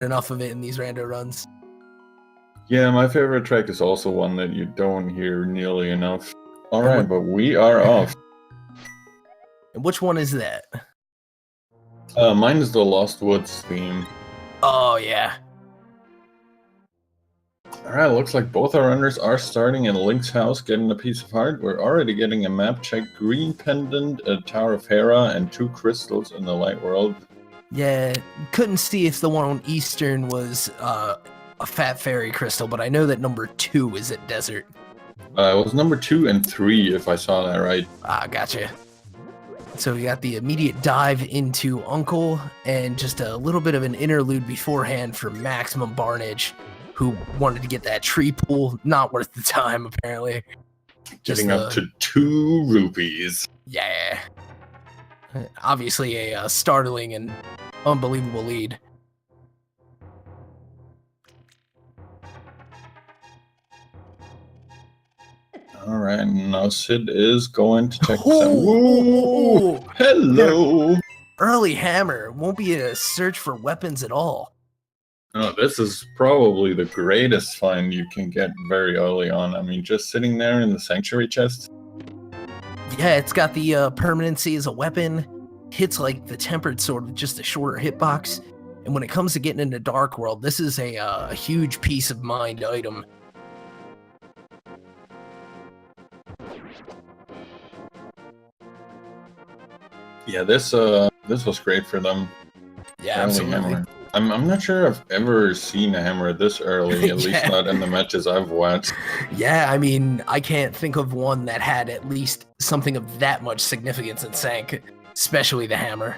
enough of it in these rando runs. Yeah, my favorite track is also one that you don't hear nearly enough. Alright, but we are off. And which one is that? Mine is the Lost Woods theme. Oh, yeah. Alright, looks like both our runners are starting in Link's house, getting a piece of heart. We're already getting a map check, green pendant, a Tower of Hera, and 2 crystals in the light world. Yeah, couldn't see if the one on Eastern was a Fat Fairy crystal, but I know that number 2 is at Desert. It was number 2 and 3, if I saw that right. Ah, gotcha. So we got the immediate dive into Uncle, and just a little bit of an interlude beforehand for Maximum Barnage, who wanted to get that tree pool. Not worth the time, apparently. Getting up to 2 rupees. Yeah. Obviously a startling and unbelievable lead. Alright, now Sid is going to check Ooh, hello! Early hammer. Won't be a search for weapons at all. Oh, this is probably the greatest find you can get very early on. I mean, just sitting there in the sanctuary chest. Yeah, it's got the permanency as a weapon. Hits like the tempered sword with just a shorter hitbox. And when it comes to getting into Dark World, this is a huge peace of mind item. Yeah, this was great for them. Yeah, absolutely. Hammer. I'm not sure I've ever seen a hammer this early, at least not in the matches I've watched. Yeah, I mean, I can't think of one that had at least something of that much significance and sank, especially the hammer.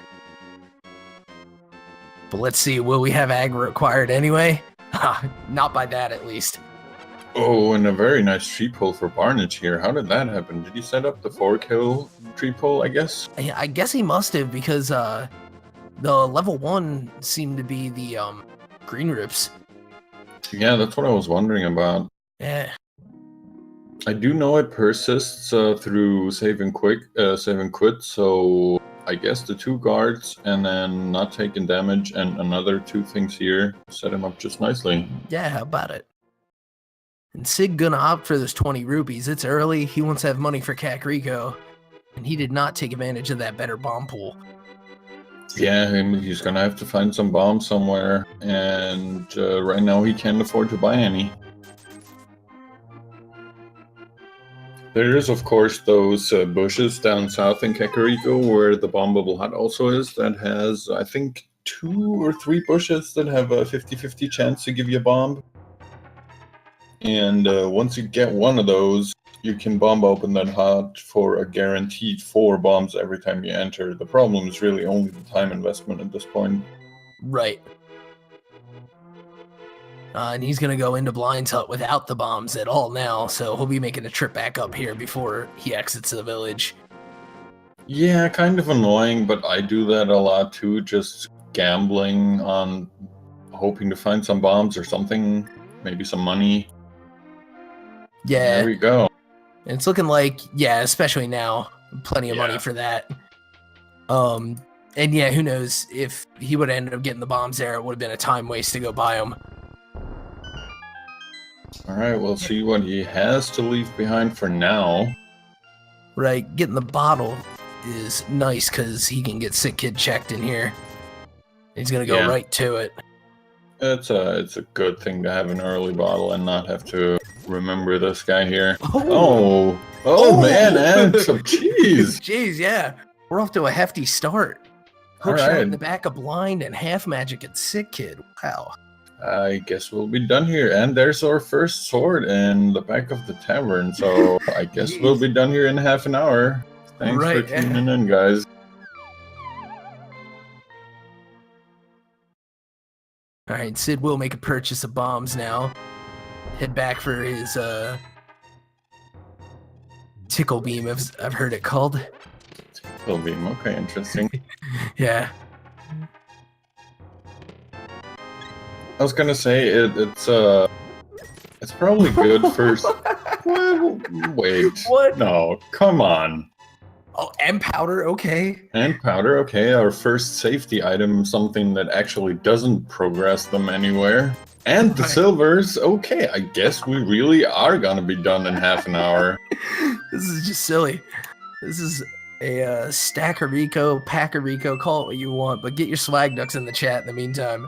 But let's see, will we have aggro acquired anyway? Not by that, at least. Oh, and a very nice tree pull for Barnage here. How did that happen? Did he set up the 4-kill tree pull, I guess? I guess he must have, because the level 1 seemed to be the green rips. Yeah, that's what I was wondering about. Yeah. I do know it persists through save and quit, so I guess the 2 guards and then not taking damage and another 2 things here set him up just nicely. Yeah, how about it? And Sid gonna opt for those 20 rupees. It's early, he wants to have money for Kakariko, and he did not take advantage of that better bomb pool. Yeah, he's gonna have to find some bombs somewhere, and right now he can't afford to buy any. There is, of course, those bushes down south in Kakariko where the bombable hut also is. That has, I think, 2 or 3 bushes that have a 50-50 chance to give you a bomb. And once you get one of those, you can bomb open that hut for a guaranteed 4 bombs every time you enter. The problem is really only the time investment at this point. Right. And he's going to go into Blind's Hut without the bombs at all now, so he'll be making a trip back up here before he exits the village. Yeah, kind of annoying, but I do that a lot too, just gambling on hoping to find some bombs or something, maybe some money. Yeah. There we go. And it's looking like, yeah, especially now, plenty of money for that. And yeah, who knows, if he would have ended up getting the bombs there, it would have been a time waste to go buy them. Alright, we'll see what he has to leave behind for now. Right, getting the bottle is nice because he can get Sick Kid checked in here. He's going to go right to it. It's a good thing to have an early bottle and not have to remember this guy here. Oh man, and some cheese. Jeez, yeah. We're off to a hefty start. Hookshot in the back of Blind and half magic at Sick Kid. Wow. I guess we'll be done here. And there's our first sword in the back of the tavern. So I guess we'll be done here in half an hour. Thanks for tuning in, guys. Alright, Sid will make a purchase of bombs now. Head back for his tickle beam, I've heard it called. Tickle beam, okay, interesting. Yeah. I was gonna say it's probably good for. Wait. What? No, come on. Oh, and powder, okay. And powder, okay, our first safety item, something that actually doesn't progress them anywhere. And the Right. silvers, okay, I guess we really are gonna be done in half an hour. This is just silly. This is a stack of Rico, pack of Rico, call it what you want, but get your swag ducks in the chat in the meantime.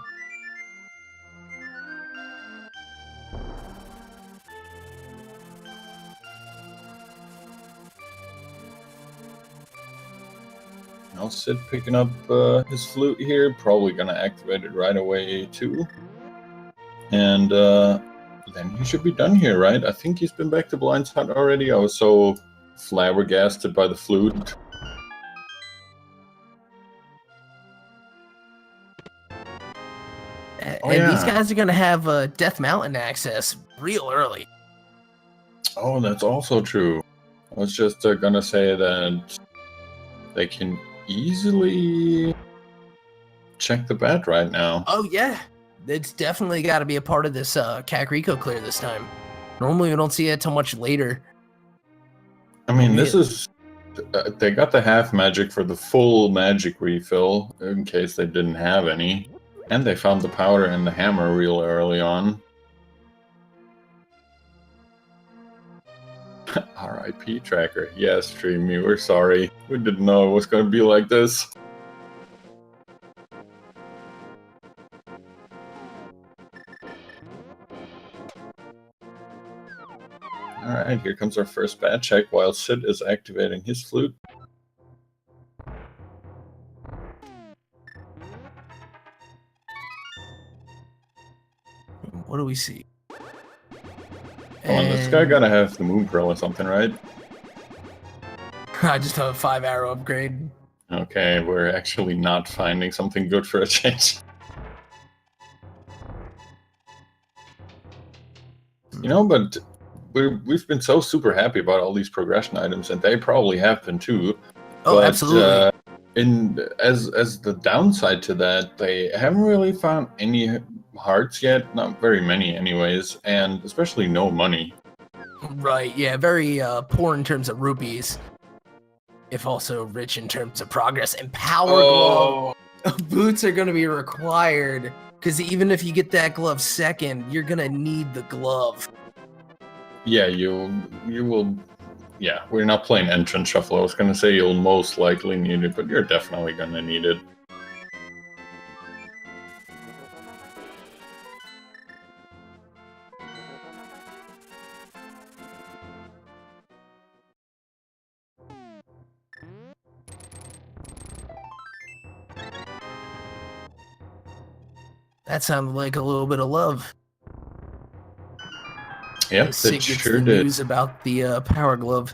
Now Sid picking up his flute here, probably gonna activate it right away too. And then he should be done here, right? I think he's been back to Blind's Hut already. I was so flabbergasted by the flute. And these guys are going to have Death Mountain access real early. Oh, that's also true. I was just gonna say that they can easily check the bat right now. Oh, yeah. It's definitely got to be a part of this Kakariko clear this time. Normally, we don't see it till much later. I mean, this is... they got the half magic for the full magic refill, in case they didn't have any. And they found the powder and the hammer real early on. R.I.P. Tracker. Yes, Dreamy, we're sorry. We didn't know it was going to be like this. Alright, here comes our first bat check while Sid is activating his flute. What do we see? Come on, this guy gotta have the Moon Pearl or something, right? I just have a 5-arrow upgrade. Okay, we're actually not finding something good for a change. You know, but we've been so super happy about all these progression items, and they probably have been too. Oh, but, absolutely. As the downside to that, they haven't really found any hearts yet. Not very many, anyways, and especially no money. Right, yeah, very poor in terms of rupees, if also rich in terms of progress. And power glove boots are going to be required, because even if you get that glove second, you're going to need the glove. Yeah, you will. Yeah, we're not playing Entrance Shuffle. I was going to say you'll most likely need it, but you're definitely going to need it. That sounded like a little bit of love. Yep, Sid it gets sure the did. news about the power glove.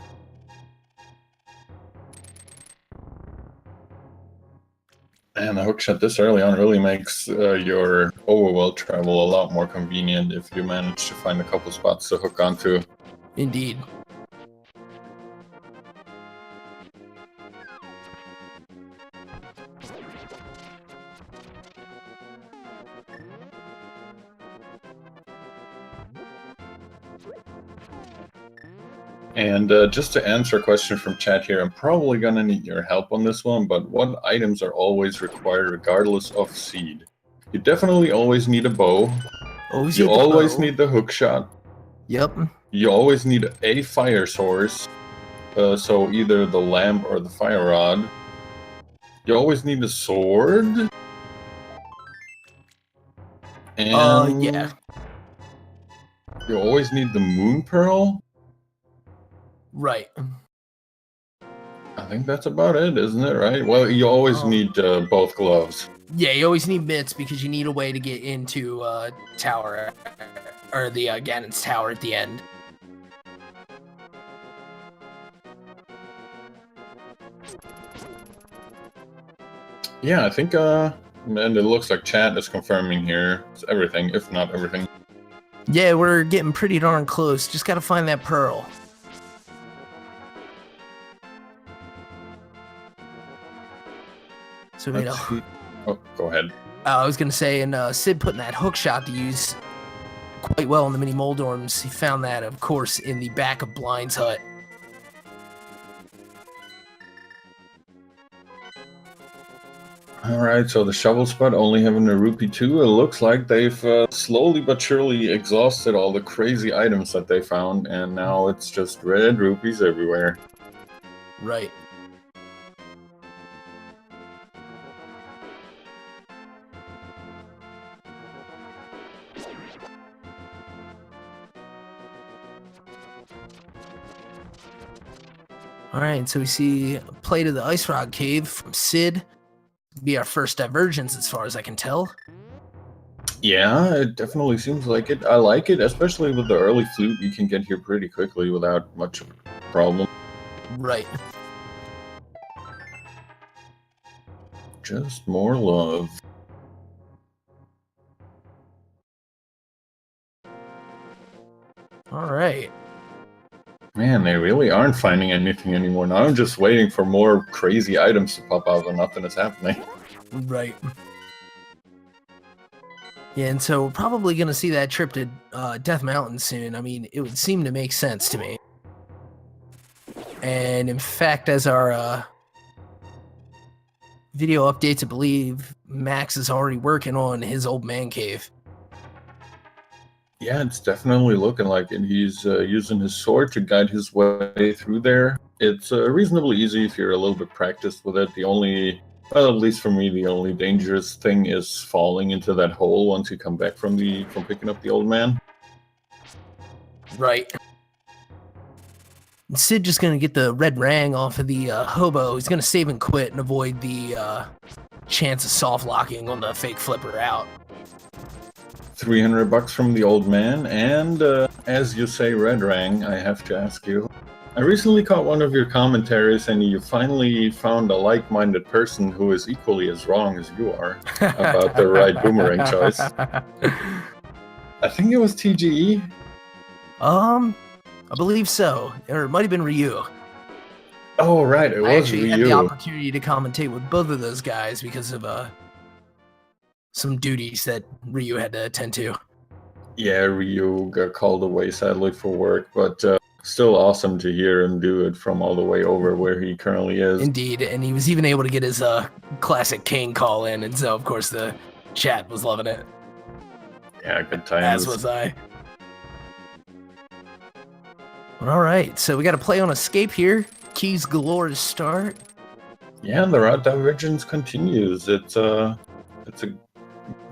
And the hookshot this early on really makes your overworld travel a lot more convenient if you manage to find a couple spots to hook onto. Indeed. And just to answer a question from chat here, I'm probably going to need your help on this one, but what items are always required regardless of seed? You definitely always need a bow. You always need the hookshot. Yep. You always need a fire source, so either the lamp or the fire rod. You always need a sword. And yeah. you always need the moon pearl. Right. I think that's about it, isn't it, right? Well, you always need both gloves. Yeah, you always need mitts because you need a way to get into tower, or the Ganon's tower at the end. Yeah, I think, and it looks like chat is confirming here. It's everything, if not everything. Yeah, we're getting pretty darn close. Just gotta find that pearl. So, you know. Oh, go ahead. I was gonna say, and Sid putting that hook shot to use quite well in the mini Moldorms. He found that, of course, in the back of Blind's hut. Alright, so the shovel spot only having a rupee 2. It looks like they've slowly but surely exhausted all the crazy items that they found, and now it's just red rupees everywhere. Right. All right, so we see a plate of the Ice Rock Cave from Sid. Be our first divergence as far as I can tell. Yeah, it definitely seems like it. I like it, especially with the early flute. You can get here pretty quickly without much of a problem. Right. Just more love. All right. Man, they really aren't finding anything anymore. Now I'm just waiting for more crazy items to pop out, and nothing is happening. Right. Yeah, and so we're probably going to see that trip to Death Mountain soon. I mean, it would seem to make sense to me. And in fact, as our video updates, I believe Max is already working on his old man cave. Yeah, it's definitely looking like it. He's using his sword to guide his way through there. It's reasonably easy if you're a little bit practiced with it. The only, well, at least for me, the only dangerous thing is falling into that hole once you come back from picking up the old man. Right. Sid just gonna get the red rang off of the hobo. He's gonna save and quit and avoid the chance of soft locking on the fake flipper out. 300 bucks from the old man, and as you say, red rang, I have to ask you. I recently caught one of your commentaries, and you finally found a like-minded person who is equally as wrong as you are about the right boomerang choice. I think it was TGE. I believe so, or it might have been Ryu. Oh, right, it was Ryu. I actually had the opportunity to commentate with both of those guys because of some duties that Ryu had to attend to. Yeah, Ryu got called away sadly for work, but still awesome to hear him do it from all the way over where he currently is. Indeed, and he was even able to get his classic Kane call in, and so of course the chat was loving it. Yeah, good times. As was I. All right, so we got to play on escape here. Keys galore to start. Yeah, the route divergence continues. It's a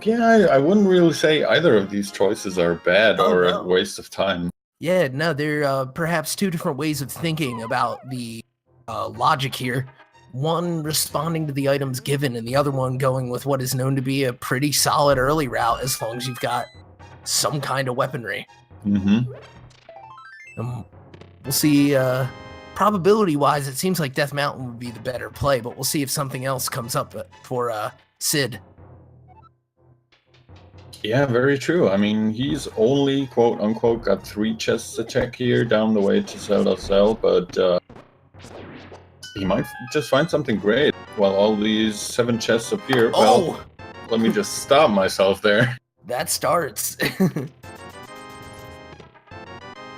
yeah, I wouldn't really say either of these choices are bad or a waste of time. Yeah, no, they're perhaps two different ways of thinking about the logic here. One responding to the items given, and the other one going with what is known to be a pretty solid early route as long as you've got some kind of weaponry. Mm-hmm. We'll see. Probability-wise, it seems like Death Mountain would be the better play, but we'll see if something else comes up for Sid. Yeah, very true. I mean, he's only, quote-unquote, got 3 chests to check here down the way to Zelda Cell, but he might just find something great while all these 7 chests appear. Oh! Well, let me just stop myself there. That starts.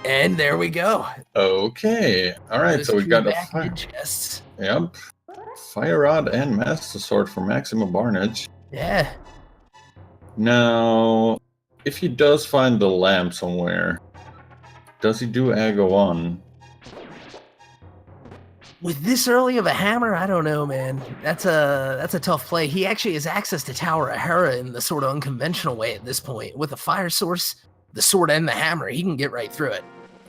And there we go. Okay. All right, so we got a fire. Chests. Yep. Fire Rod and Master Sword for maximum barnage. Yeah. Now, if he does find the lamp somewhere, does he do Ago 1? With this early of a hammer, I don't know, man. That's a tough play. He actually has access to Tower of Hera in the sort of unconventional way at this point. With a fire source, the sword and the hammer, he can get right through it.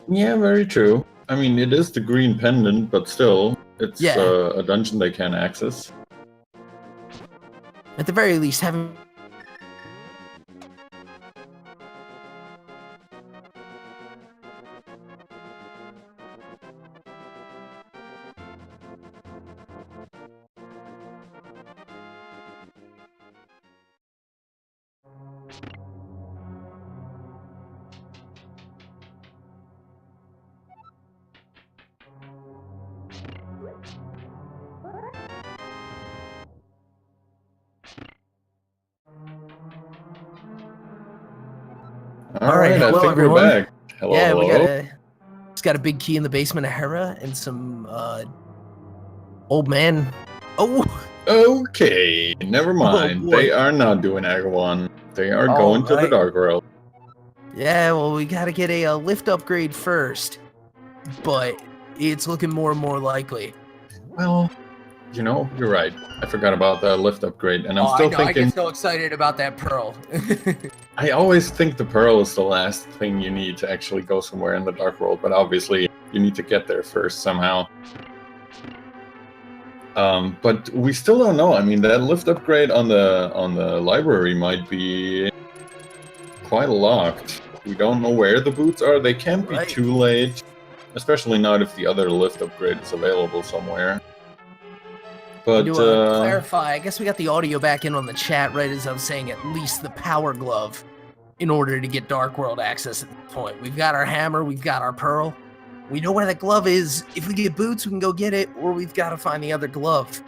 Yeah, very true. I mean, it is the green pendant, but still, it's a dungeon they can access. At the very least, having... All right, hello, I think everyone. We're back. Hello, yeah, hello. It's got a big key in the basement of Hera and some old man. Oh, Okay, never mind. boy. They are not doing Agawon. They are All going to the right. Dark World. Yeah, well, we gotta get a lift upgrade first, but it's looking more and more likely. Well, you know, you're right. I forgot about the lift upgrade, and I'm I still know. I thinking. get so excited about that pearl. I always think the Pearl is the last thing you need to actually go somewhere in the Dark World, but obviously you need to get there first somehow. But we still don't know. I mean, that lift upgrade on the library might be quite locked. We don't know where the boots are. They can't be Right. too late, especially not if the other lift upgrade is available somewhere. But To clarify, I guess we got the audio back in on the chat right as I was saying at least the power glove in order to get Dark World access at this point. We've got our hammer, we've got our pearl. We know where that glove is. If we get boots, we can go get it, or we've got to find the other glove.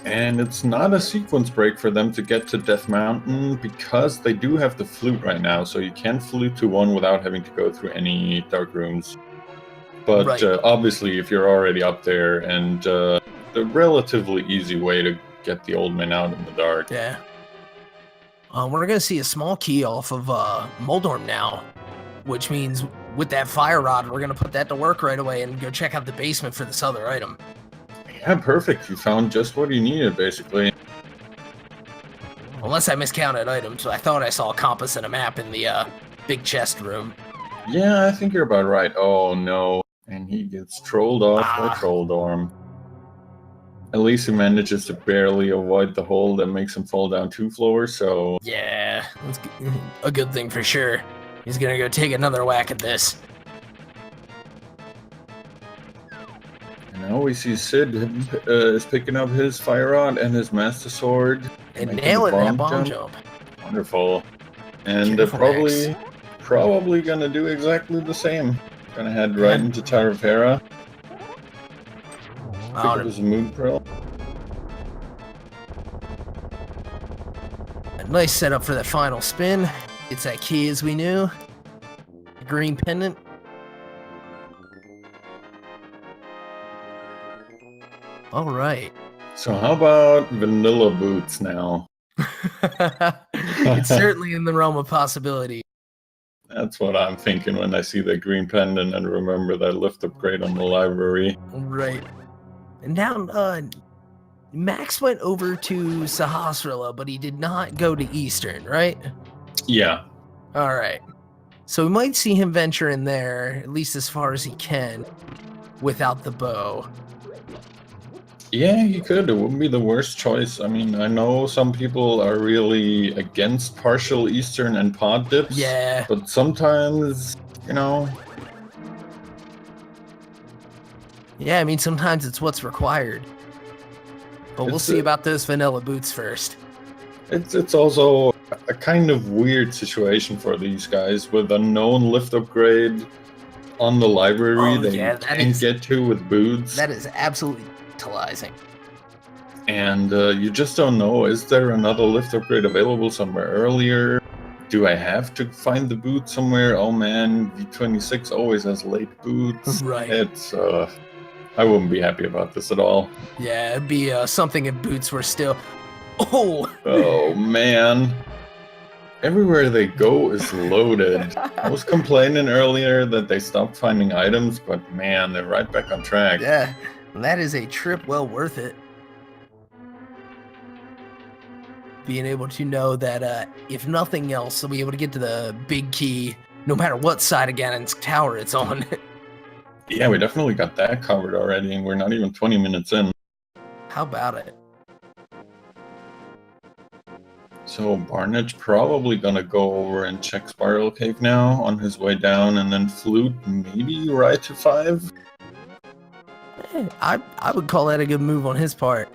and it's not a sequence break for them to get to Death Mountain because they do have the flute right now, so you can flute to one without having to go through any dark rooms. But Right. Obviously, if you're already up there, and the relatively easy way to get the old man out in the dark. Yeah. We're going to see a small key off of Moldorm now, which means with that fire rod, we're going to put that to work right away and go check out the basement for this other item. Yeah, perfect. You found just what you needed, basically. Unless I miscounted items, I thought I saw a compass and a map in the big chest room. Yeah, I think you're about right. Oh, no. And he gets trolled off by Trolldorm. At least he manages to barely avoid the hole that makes him fall down 2 floors, so... Yeah, that's a good thing for sure. He's gonna go take another whack at this. And now we see Sid is picking up his fire rod and his master sword. And making nailing the that bomb jump. Wonderful. And Careful, probably gonna do exactly the same. Gonna head right into Tower of Hera. Pick up his moon pearl. A nice setup for that final spin. It's that key as we knew. Green pendant. All right. So how about vanilla boots now? It's certainly in the realm of possibility. That's what I'm thinking when I see the green pendant and remember that lift upgrade on the library. Right. And now, Max went over to Sahasrara, but he did not go to Eastern, right? Yeah. All right. So we might see him venture in there, at least as far as he can, without the bow. Yeah, he could. It wouldn't be the worst choice. I mean, I know some people are really against partial Eastern and pod dips. Yeah. But sometimes, you know... Yeah, I mean, sometimes it's what's required. But we'll see about those vanilla boots first. It's also a kind of weird situation for these guys with a known lift upgrade on the library that you can't get to with boots. That is absolutely tantalizing. And you just don't know, is there another lift upgrade available somewhere earlier? Do I have to find the boot somewhere? Oh man, V26 always has late boots. Right. It's, I wouldn't be happy about this at all. Yeah, it'd be something if boots were still... Oh! Oh man. Everywhere they go is loaded. I was complaining earlier that they stopped finding items, but man, they're right back on track. Yeah, that is a trip well worth it. Being able to know that if nothing else, they'll be able to get to the big key no matter what side of Ganon's tower it's on. Yeah, we definitely got that covered already, and we're not even 20 minutes in. How about it? So Barnage probably gonna go over and check Spiral Cave now on his way down, and then flute maybe right to 5. I would call that a good move on his part.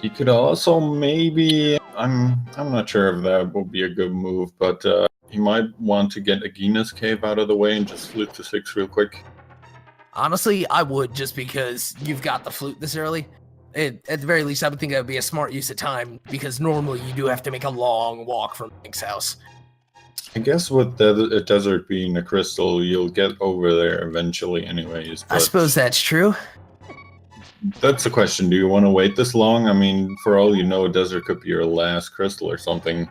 He could also maybe, I'm not sure if that would be a good move, but he might want to get Agina's Cave out of the way and just flute to 6 real quick. Honestly, I would, just because you've got the flute this early. At the very least, I would think that would be a smart use of time, because normally you do have to make a long walk from Link's house. I guess with the desert being a crystal, you'll get over there eventually anyways. I suppose that's true. That's the question. Do you want to wait this long? I mean, for all you know, desert could be your last crystal or something.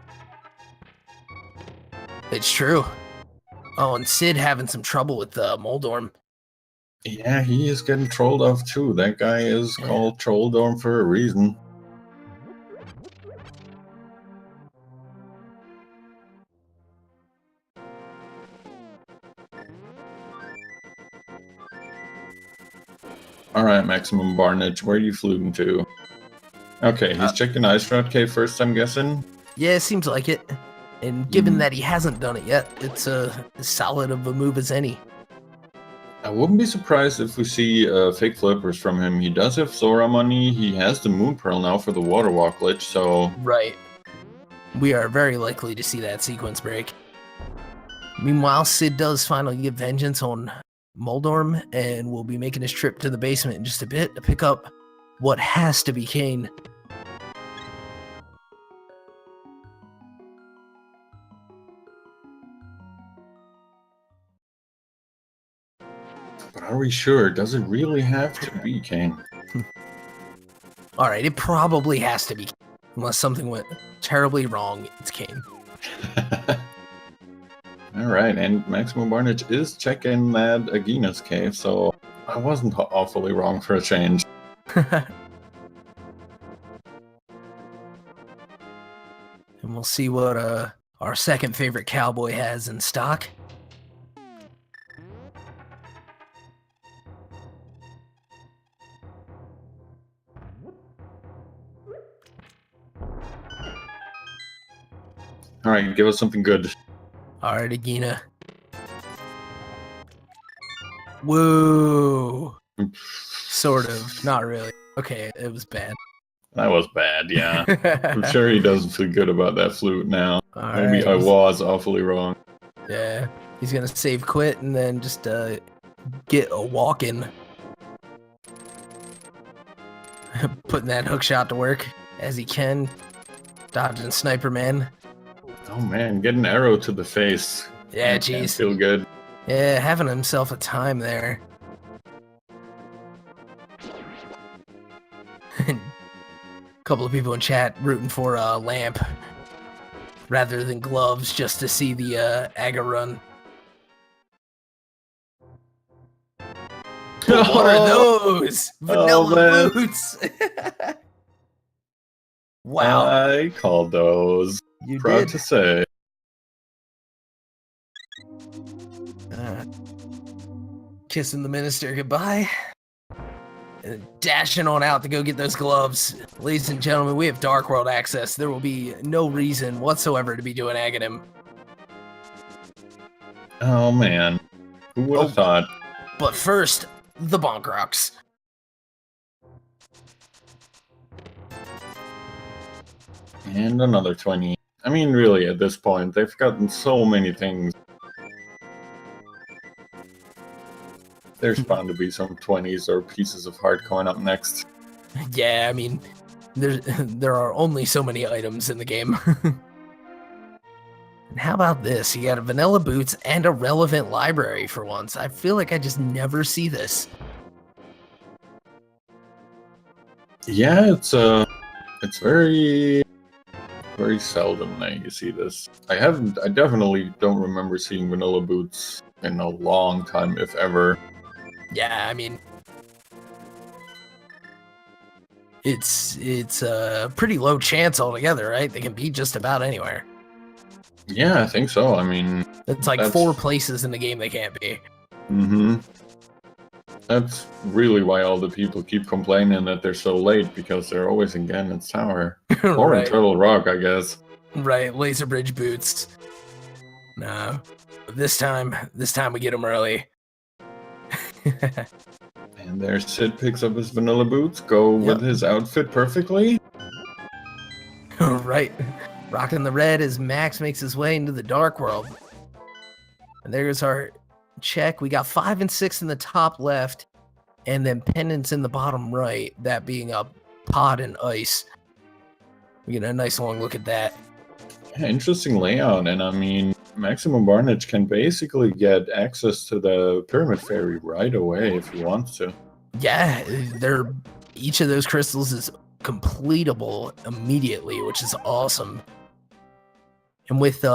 It's true. Oh, and Sid having some trouble with Moldorm. Yeah, he is getting trolled off too. That guy is called Trolldorm for a reason. Alright, Maximum Barnage, where are you fluting to? Okay, he's checking Ice Rod Cave first, I'm guessing? Yeah, it seems like it. And given that he hasn't done it yet, it's as solid of a move as any. I wouldn't be surprised if we see fake flippers from him. He does have Sora money, he has the Moon Pearl now for the Water Walk glitch, so... Right. We are very likely to see that sequence break. Meanwhile, Sid does finally get vengeance on Moldorm, and will be making his trip to the basement in just a bit to pick up what has to be Kane. But are we sure? Does it really have to be Kane? Alright, it probably has to be Kane. Unless something went terribly wrong, it's Kane. Alright, and Maximum Barnage is checking that Agina's cave, so I wasn't awfully wrong for a change. And we'll see what our second favorite cowboy has in stock. Alright, give us something good. Alright, Agina. Whoa. Sort of. Not really. Okay, it was bad. That was bad, yeah. I'm sure he doesn't feel good about that flute now. Maybe Alright, I was awfully wrong. Yeah, he's gonna save quit and then just get a walk in. Putting that hook shot to work as he can. Dodging Sniper Man. Oh man, get an arrow to the face. Yeah, That can't jeez. feel good. Yeah, having himself a time there. A couple of people in chat rooting for a lamp rather than gloves just to see the Aga run. What are those? Vanilla boots! Wow. I called those. You Proud did. to say. Kissing the minister goodbye. And dashing on out to go get those gloves. Ladies and gentlemen, we have Dark World access. There will be no reason whatsoever to be doing Aghanim. Oh man. Who would have thought? But first, the Bonk Rocks. And another 20. I mean, really, at this point, they've gotten so many things. There's bound to be some 20s or pieces of heart coming up next. Yeah, I mean, there are only so many items in the game. And how about this? You got a vanilla boots and a relevant library for once. I feel like I just never see this. Yeah, it's very seldom that you see this. I definitely don't remember seeing vanilla boots in a long time, if ever. Yeah, I mean, it's a pretty low chance altogether, right? They can be just about anywhere. Yeah, I think so. I mean, It's like 4 places in the game they can't be. Mm-hmm. That's really why all the people keep complaining that they're so late, because they're always in Ganon's Tower. Or Right. in Turtle Rock, I guess. Right, Laser Bridge boots. No. This time we get them early. And there Sid picks up his vanilla boots, go with his outfit perfectly. Right. Rocking the red as Max makes his way into the Dark World. And there's our check. We got 5 and 6 in the top left, and then pendants in the bottom right, that being a pod and ice. We get a nice long look at that. Yeah, interesting layout, and I mean, Maximum Barnage can basically get access to the Pyramid Fairy right away if he wants to. Yeah, each of those crystals is completable immediately, which is awesome. And with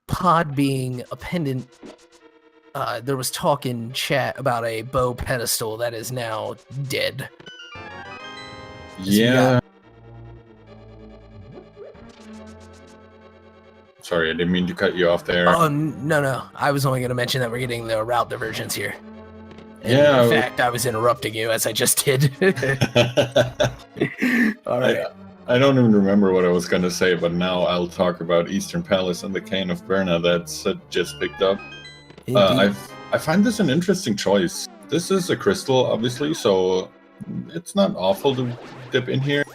Pod being a pendant, there was talk in chat about a bow pedestal that is now dead. Yeah. Sorry, I didn't mean to cut you off there. Oh, no. I was only going to mention that we're getting the route divergence here. And yeah. In fact, I was interrupting you as I just did. All right. I don't even remember what I was going to say, but now I'll talk about Eastern Palace and the Cane of Berna that's just picked up. I find this an interesting choice. This is a crystal, obviously, so it's not awful to dip in here.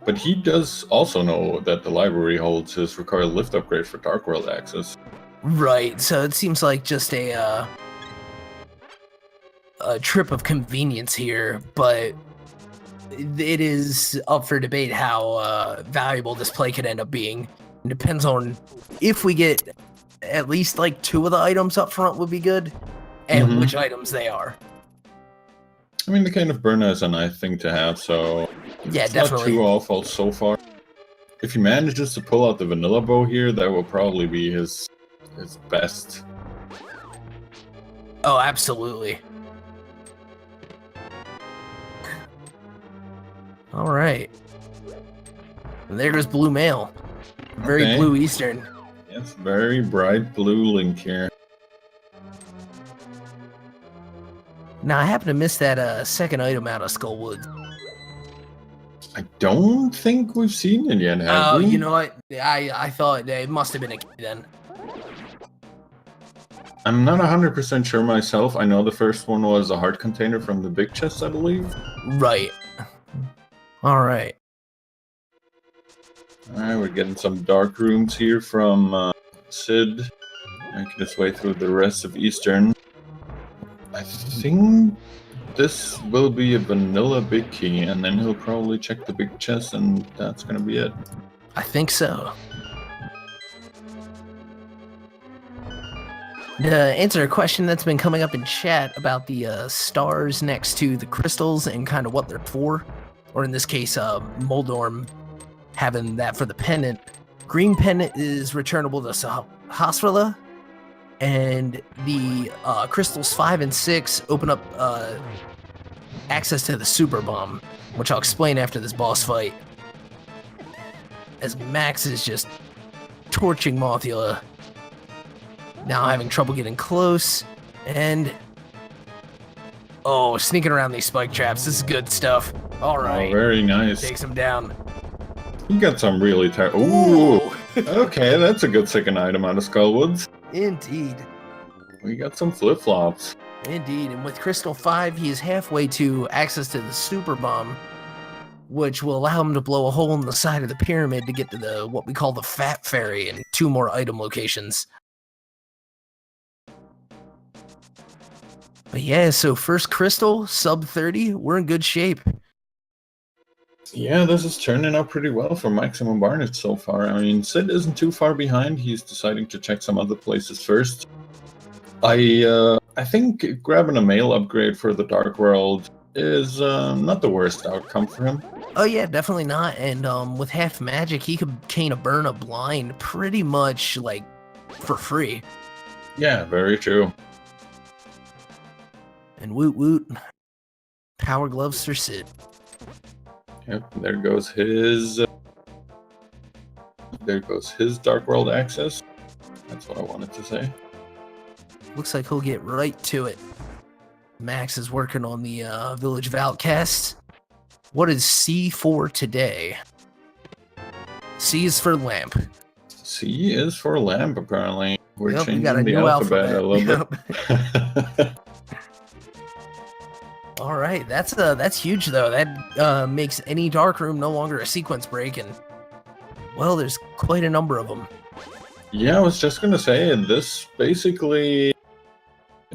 But he does also know that the library holds his recoil lift upgrade for Dark World access. Right, so it seems like just a trip of convenience here, but it is up for debate how valuable this play could end up being. It depends on if we get at least like 2 of the items up front would be good, and which items they are. I mean, the Cane of Berna is a nice thing to have, so yeah, it's definitely not too awful so far. If he manages to pull out the vanilla bow here, that will probably be his best. Oh, absolutely. All right. And there goes Blue Mail. Very blue Eastern. Yes, very bright blue Link here. Now, I happen to miss that second item out of Skullwood. I don't think we've seen it yet, have we? You know what? I thought it must have been a key then. I'm not 100% sure myself. I know the first one was a heart container from the big chest, I believe. Right. Alright. Alright, we're getting some dark rooms here from Sid. Making his way through the rest of Eastern. I think this will be a vanilla big key, and then he'll probably check the big chest, and that's gonna be it. I think so. To answer a question that's been coming up in chat about the stars next to the crystals and kind of what they're for, or in this case, Moldorm having that for the pendant. Green pendant is returnable to Hasrala, and the crystals 5 and 6 open up access to the super bomb, which I'll explain after this boss fight. As Max is just torching Mothula. Now having trouble getting close, and sneaking around these spike traps. This is good stuff. All right. Oh, very nice. Takes him down. You got some really tight. Ooh. Okay, that's a good second item out of Skullwoods. Indeed. We got some flip-flops. Indeed, and with Crystal 5, he is halfway to access to the super bomb, which will allow him to blow a hole in the side of the pyramid to get to the what we call the Fat Fairy and 2 more item locations. But yeah, so first crystal, sub 30, we're in good shape. Yeah, this is turning out pretty well for Maximum Barnage so far. I mean, Sid isn't too far behind. He's deciding to check some other places first. I think grabbing a mail upgrade for the Dark World is not the worst outcome for him. Oh yeah, definitely not. And with half magic, he could Cane of Berna blind pretty much like for free. Yeah, very true. And woot woot, power gloves for Sid. Yep, there goes his Dark World access. That's what I wanted to say. Looks like he'll get right to it. Max is working on the Village of Outcasts. What is C for today? C is for lamp. C is for lamp, apparently. We're changing we got a the new alphabet a little bit. All right, that's huge though. That makes any dark room no longer a sequence break, and well, there's quite a number of them. Yeah, I was just gonna say this basically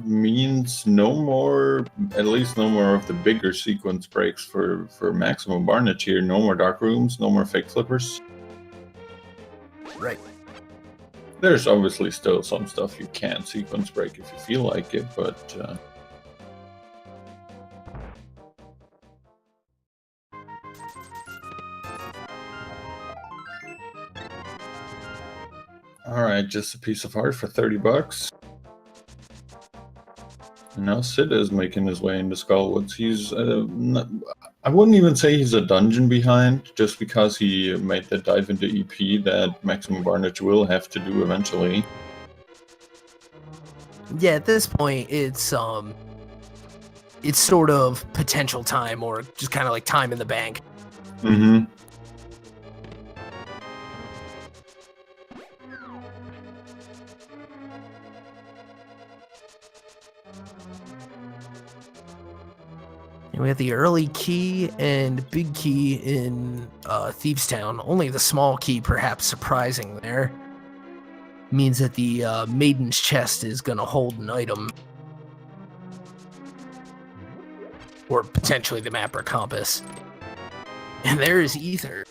means no more, at least no more of the bigger sequence breaks for Maximum Barnage here. No more dark rooms, no more fake flippers. Right. There's obviously still some stuff you can sequence break if you feel like it, but alright, just a piece of art for 30 bucks. And now Sid is making his way into Skullwoods. He's, I wouldn't even say he's a dungeon behind, just because he made the dive into EP that Maximum Barnage will have to do eventually. Yeah, at this point, it's sort of potential time, or just kind of like time in the bank. Mm-hmm. And we have the early key and big key in Thieves Town. Only the small key, perhaps surprising there. Means that the Maiden's Chest is going to hold an item. Or potentially the map or compass. And there is Ether.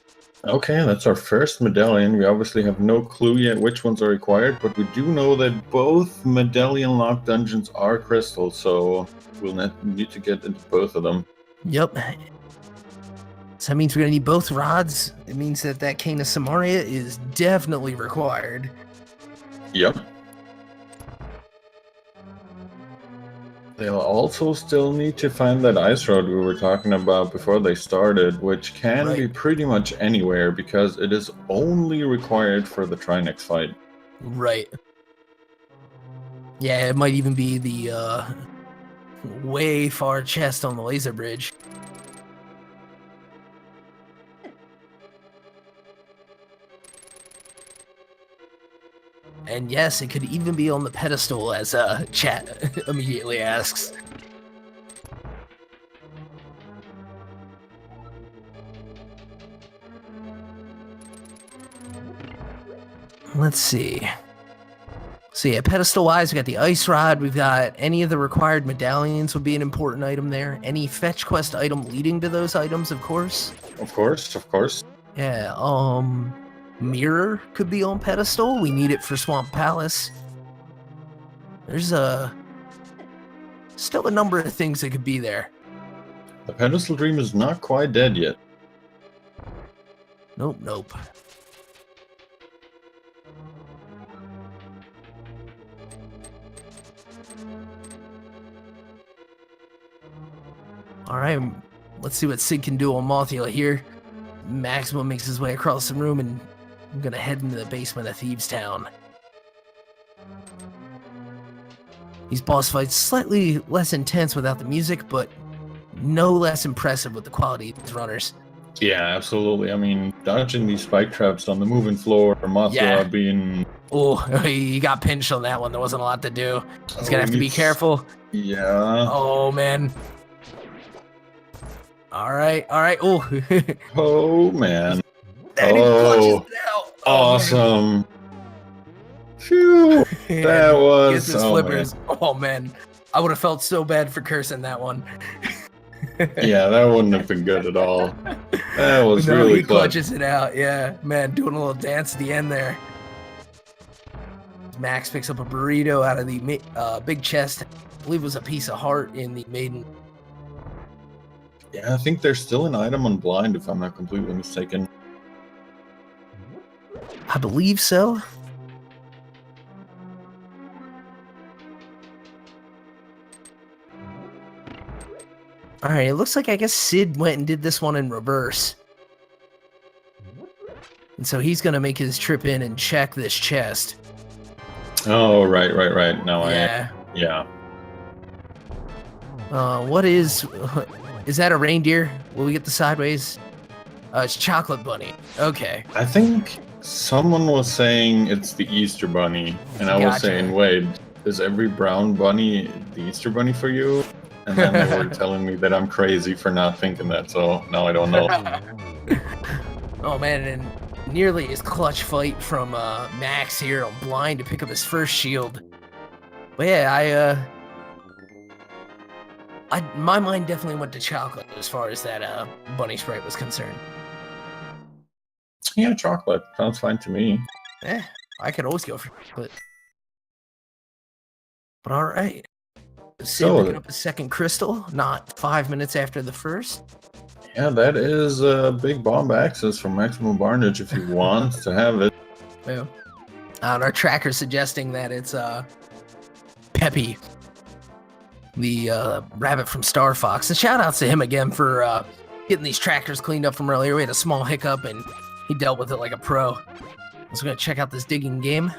Okay, that's our first medallion. We obviously have no clue yet which ones are required, but we do know that both medallion locked dungeons are crystal, so we'll need to get into both of them. Yep. So that means we're going to need both rods. It means that Cane of Samaria is definitely required. Yep. They'll also still need to find that ice road we were talking about before they started, which can be pretty much anywhere because it is only required for the Trinex fight. Right. Yeah, it might even be the way far chest on the laser bridge. And yes, it could even be on the pedestal, as chat immediately asks. Let's see. So yeah, pedestal-wise, we got the ice rod. We've got any of the required medallions would be an important item there. Any fetch quest item leading to those items, of course. Of course, of course. Yeah, mirror could be on pedestal. We need it for Swamp Palace. There's still a number of things that could be there. The pedestal dream is not quite dead yet. Nope. Alright, let's see what Sid can do on Mothula here. Maximum makes his way across the room, and I'm gonna head into the basement of Thieves Town. These boss fights slightly less intense without the music, but no less impressive with the quality of these runners. Yeah, absolutely. I mean, dodging these spike traps on the moving floor, Mothula being... Oh, he got pinched on that one. There wasn't a lot to do. He's gonna have to be careful. Yeah. Oh, man. Alright. Oh. Oh, man. And he clutches it out. Awesome. Phew. That was... Gets his flippers. Man. Oh, man. I would have felt so bad for cursing that one. Yeah, that wouldn't have been good at all. That was really he clutches it out. Yeah, man, doing a little dance at the end there. Max picks up a burrito out of the big chest. I believe it was a piece of heart in the maiden. Yeah, I think there's still an item on blind, if I'm not completely mistaken. I believe so. Alright, it looks like I guess Sid went and did this one in reverse. And so he's going to make his trip in and check this chest. Oh, right. Now Yeah. What is that a reindeer? Will we get the sideways? It's Chocolate Bunny. Okay. I think someone was saying it's the Easter Bunny. And I was saying, wait, is every brown bunny the Easter Bunny for you? And then they were telling me that I'm crazy for not thinking that, so now I don't know. Oh man, and nearly his clutch fight from Max here on blind to pick up his first shield. But yeah, my mind definitely went to chocolate as far as that bunny sprite was concerned. Yeah, chocolate. Sounds fine to me. I could always go for but all right. Sid So, picking up a second crystal, not 5 minutes after the first. yeah, that is a big bomb access from Maximum Barnage if he wants to have it. Yeah. And our tracker suggesting that it's Peppy, the rabbit from Star Fox. And shout outs to him again for getting these trackers cleaned up from earlier. We had a small hiccup and he dealt with it like a pro. I was gonna check out this digging game.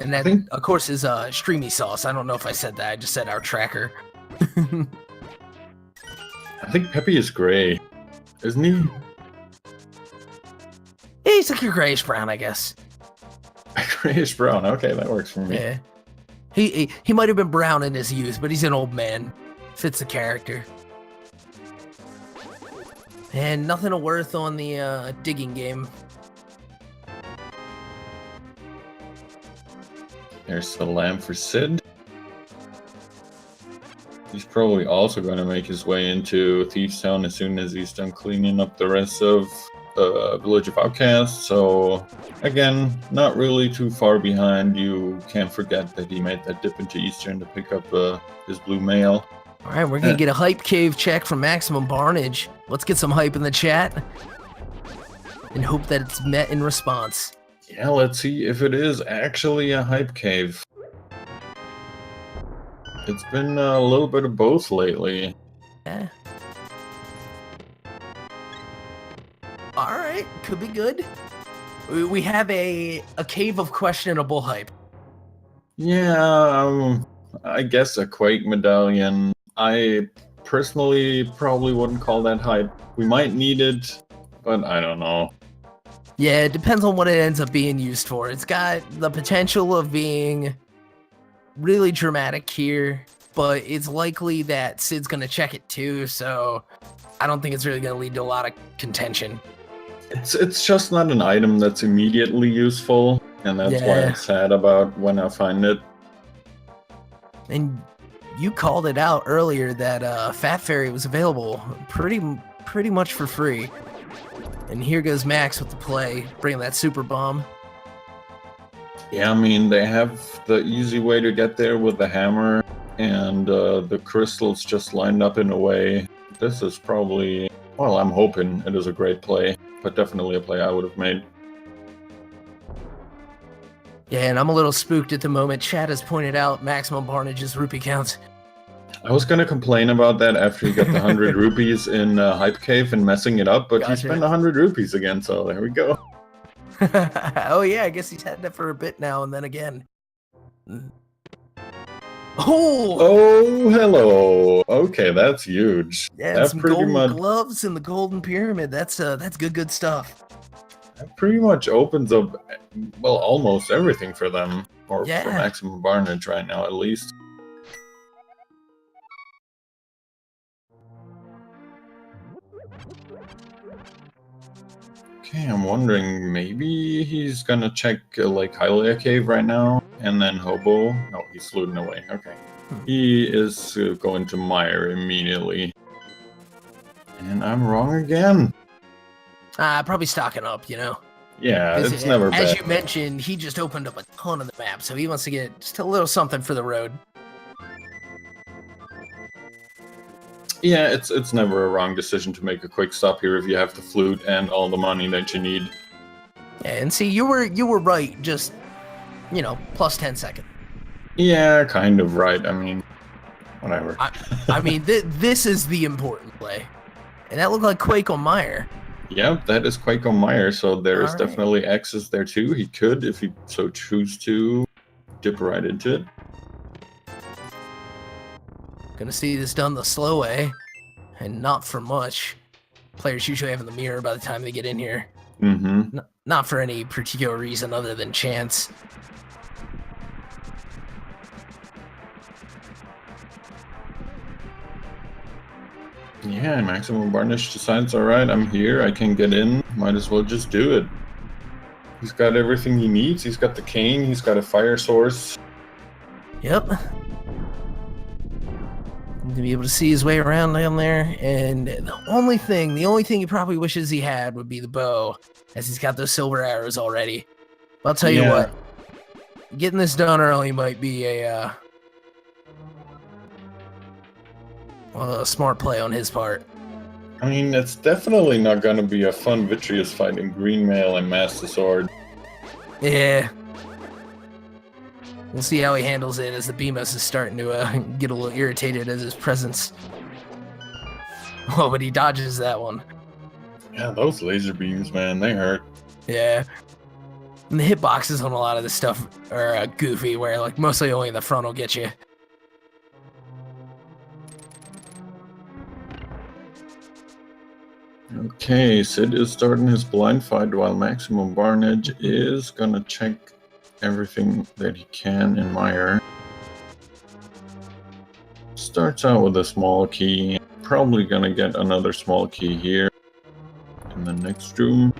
And that, of course, is Streamy Sauce. I don't know if I said that. I just said our tracker. I think Peppy is gray, isn't he? Yeah, he's like your grayish brown, I guess. Grayish brown. Okay, that works for me. Yeah. He might have been brown in his youth, but he's an old man. Fits the character. And nothing of worth on the digging game. There's the lamp for Sid. He's probably also going to make his way into Thieves Town as soon as he's done cleaning up the rest of the Village of Outcasts. So, again, not really too far behind. You can't forget that he made that dip into Eastern to pick up his blue mail. All right, we're going to get a hype cave check from Maximum Barnage. Let's get some hype in the chat and hope that it's met in response. Yeah, let's see if it is actually a hype cave. It's been a little bit of both lately. Yeah. All right, could be good. We have a cave of questionable hype. Yeah, I guess a Quake medallion. I personally probably wouldn't call that hype. We might need it, but I don't know. Yeah, it depends on what it ends up being used for. It's got the potential of being really dramatic here, but it's likely that Sid's going to check it too, so I don't think it's really going to lead to a lot of contention. It's just not an item that's immediately useful, and that's why I'm sad about when I find it. And you called it out earlier that Fat Fairy was available pretty much for free. And here goes Max with the play, bringing that super bomb. Yeah, I mean, they have the easy way to get there with the hammer, and the crystals just lined up in a way. This is probably, well, I'm hoping it is a great play, but definitely a play I would have made. Yeah, and I'm a little spooked at the moment. Chad has pointed out Maximum Barnage's rupee counts. I was going to complain about that after he got the 100 rupees in Hype Cave and messing it up, but he spent 100 rupees again, so there we go. Oh yeah, I guess he's had that for a bit now and then again. Oh, hello. Okay, that's huge. Yeah, that some golden gloves and the golden pyramid. That's good stuff. That pretty much opens up, well, almost everything for them, or for Maximum Barnage right now, at least. Okay, I'm wondering, maybe he's gonna check, like, Hylia Cave right now, and then Hobo. No, he's looting away. Okay. He is going to Mire immediately. And I'm wrong again. Probably stocking up, you know? Yeah, it's never bad. As you mentioned, he just opened up a ton of the map, so he wants to get just a little something for the road. Yeah, it's never a wrong decision to make a quick stop here if you have the flute and all the money that you need. Yeah, and see, you were right, just, you know, plus 10 seconds. Yeah, kind of right. I mean, whatever. I mean, this is the important play. And that looked like Quake on Mire. Yep, that is Quake on Mire, so there is definitely X's there too. He could, if he so choose to, dip right into it. Gonna see this done the slow way, and not for much. Players usually have in the mirror by the time they get in here. Mm-hmm. Not for any particular reason other than chance. Yeah, Maximum Barnage decides, alright, I'm here, I can get in, might as well just do it. He's got everything he needs, he's got the cane, he's got a fire source. Yep. to be able to see his way around down there. And the only thing he probably wishes he had would be the bow, as he's got those silver arrows already. But I'll tell you what, getting this done early might be a smart play on his part. I mean, it's definitely not going to be a fun Vitreous fight in Green Mail and Master Sword. Yeah. We'll see how he handles it as the Beamos is starting to get a little irritated at his presence. Oh, but he dodges that one. Yeah, those laser beams, man, they hurt. Yeah. And the hitboxes on a lot of this stuff are goofy, where like mostly only the front will get you. Okay, Sid is starting his blind fight while Maximum Barnage is gonna check everything that he can in Mire. Starts out with a small key, probably gonna get another small key here in the next room.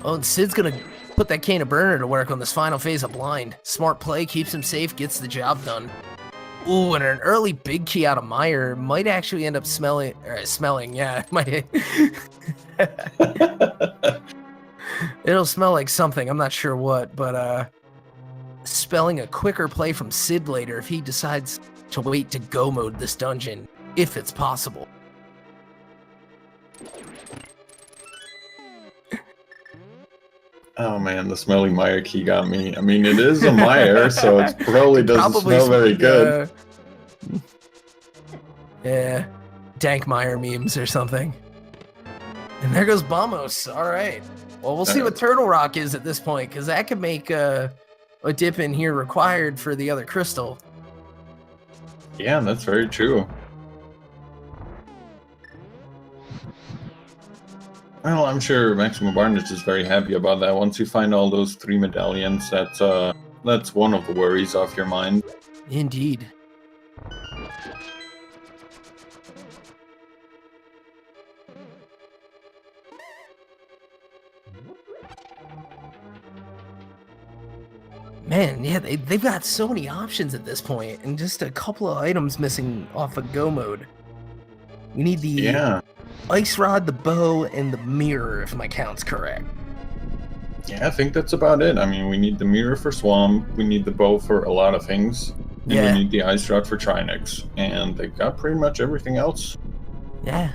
Oh, and Sid's gonna put that Cane of Burner to work on this final phase of blind. Smart play, keeps him safe, gets the job done. Ooh, and an early big key out of Mire might actually end up smelling, yeah. Might. It'll smell like something, I'm not sure what, but spelling a quicker play from Sid later if he decides to wait to go mode this dungeon, if it's possible. Oh man, the smelly Mire key got me. I mean, it is a Mire, so it probably doesn't smell very good. Yeah, dank Mire memes or something. And there goes Bamos. All right. Well, we'll see what Turtle Rock is at this point, because that could make a dip in here required for the other crystal. Yeah, that's very true. Well, I'm sure Maximum Barnage is very happy about that. Once you find all those 3 medallions, that's one of the worries off your mind. Indeed. Man, yeah, they've got so many options at this point, and just a couple of items missing off of go mode. We need the Ice Rod, the bow, and the mirror, if my count's correct. Yeah, I think that's about it. I mean, we need the mirror for Swamp, we need the bow for a lot of things, and we need the Ice Rod for Trinix, and they've got pretty much everything else. Yeah.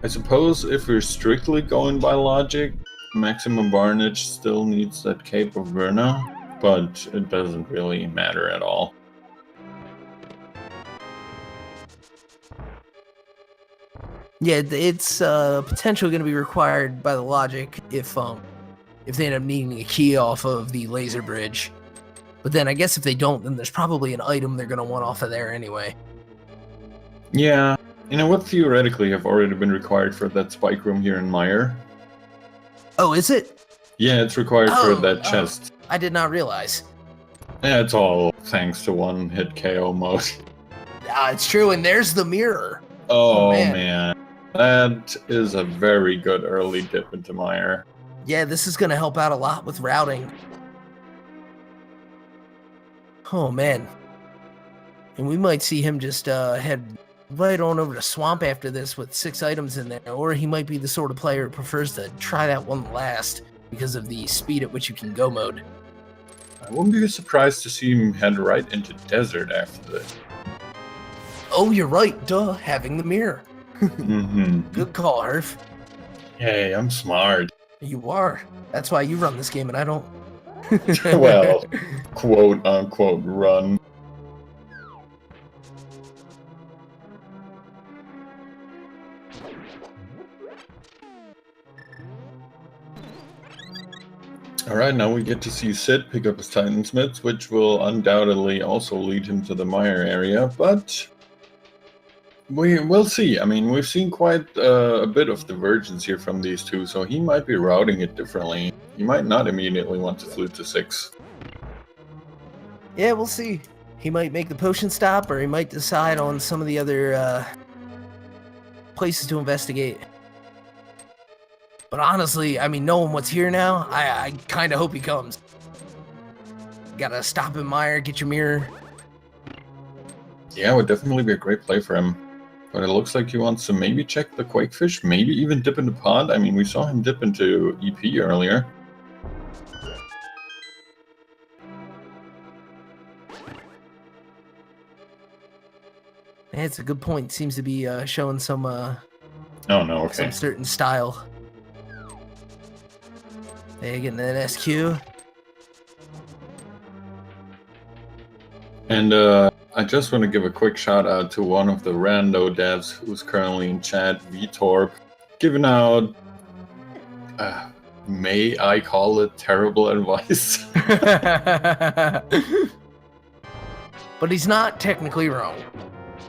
I suppose if we're strictly going by logic, Maximum Barnage still needs that Cape of Verna, but it doesn't really matter at all. Yeah, it's potentially going to be required by the logic if they end up needing a key off of the laser bridge. But then I guess if they don't, then there's probably an item they're going to want off of there anyway. Yeah, you know what theoretically have already been required for that spike room here in Mire? Oh, is it? Yeah, it's required for that chest. I did not realize. Yeah, it's all thanks to one-hit KO mode. It's true, and there's the mirror. Oh man. That is a very good early dip into Mire. Yeah, this is going to help out a lot with routing. Oh, man. And we might see him just head right on over to Swamp after this with 6 items in there, or he might be the sort of player who prefers to try that one last because of the speed at which you can go mode. I wouldn't be surprised to see him head right into Desert after this. Oh, you're right, duh, having the mirror. Mm-hmm. Good call, Herf. Hey, I'm smart. You are. That's why you run this game and I don't. Well, quote-unquote run. Alright, now we get to see Sid pick up his Titansmiths, which will undoubtedly also lead him to the Mire area, but we'll see. I mean, we've seen quite a bit of divergence here from these two, so he might be routing it differently. He might not immediately want to flute to 6. Yeah, we'll see. He might make the potion stop, or he might decide on some of the other places to investigate. But honestly, I mean, knowing what's here now, I kind of hope he comes. Gotta stop in Mire, get your mirror. Yeah, it would definitely be a great play for him. But it looks like he wants to maybe check the Quakefish, maybe even dip into Pond. I mean, we saw him dip into EP earlier. It's a good point. Seems to be showing some Oh no, okay. some certain style. Hey, getting that SQ. And I just want to give a quick shout out to one of the rando devs who's currently in chat, VTorp, giving out, may I call it terrible advice? But he's not technically wrong.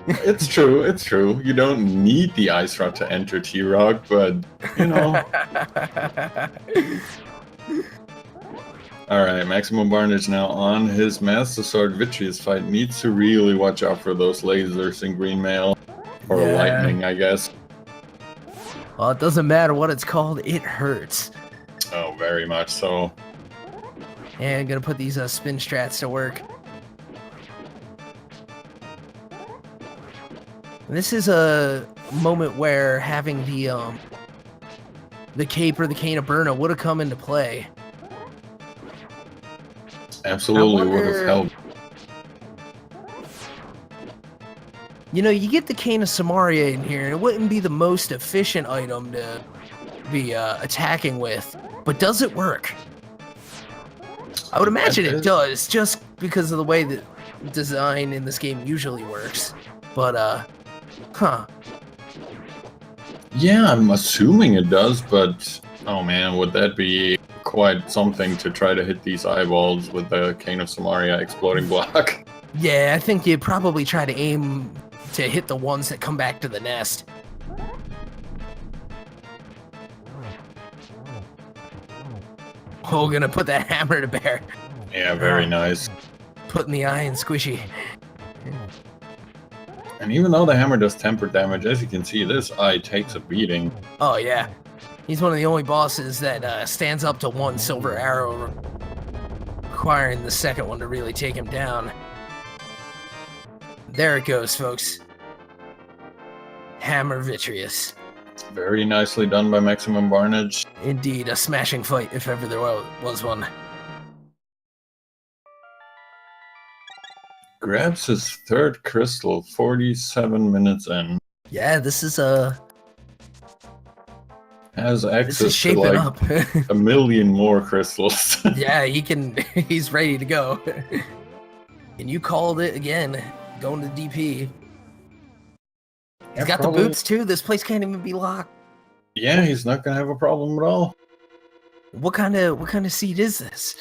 It's true, it's true. You don't need the Ice Rod to enter T-Rock, but, you know. Alright, Maximum Barnage now on his Master Sword Vitreous fight. Needs to really watch out for those lasers in Green Mail. Or Yeah. lightning, I guess. Well, it doesn't matter what it's called, it hurts. Oh, very much so. And I'm gonna put these spin strats to work. This is a moment where having the cape or the cane of Burna would have come into play. Absolutely would have helped. You know, you get the cane of Samaria in here, and it wouldn't be the most efficient item to be attacking with, but does it work? I would imagine it does, just because of the way that design in this game usually works. But, Yeah, I'm assuming it does, but oh man, would that be quite something to try to hit these eyeballs with the Cane of Samaria exploding block? Yeah, I think you'd probably try to aim to hit the ones that come back to the nest. Oh, gonna put that hammer to bear. Yeah, very nice. Putting the eye in squishy. And even though the hammer does temper damage, as you can see, this eye takes a beating. Oh yeah, he's one of the only bosses that stands up to one silver arrow, requiring the second one to really take him down. There it goes, folks. Hammer Vitreous. Very nicely done by Maximum Barnage. Indeed, a smashing fight if ever there was one. Grabs his third crystal 47 minutes in. Yeah, this is Has access to shaping like up. a million more crystals. Yeah, he's ready to go. And you called it again, going to DP. He's got the boots too. This place can't even be locked. Yeah, he's not gonna have a problem at all. What kind of seed is this?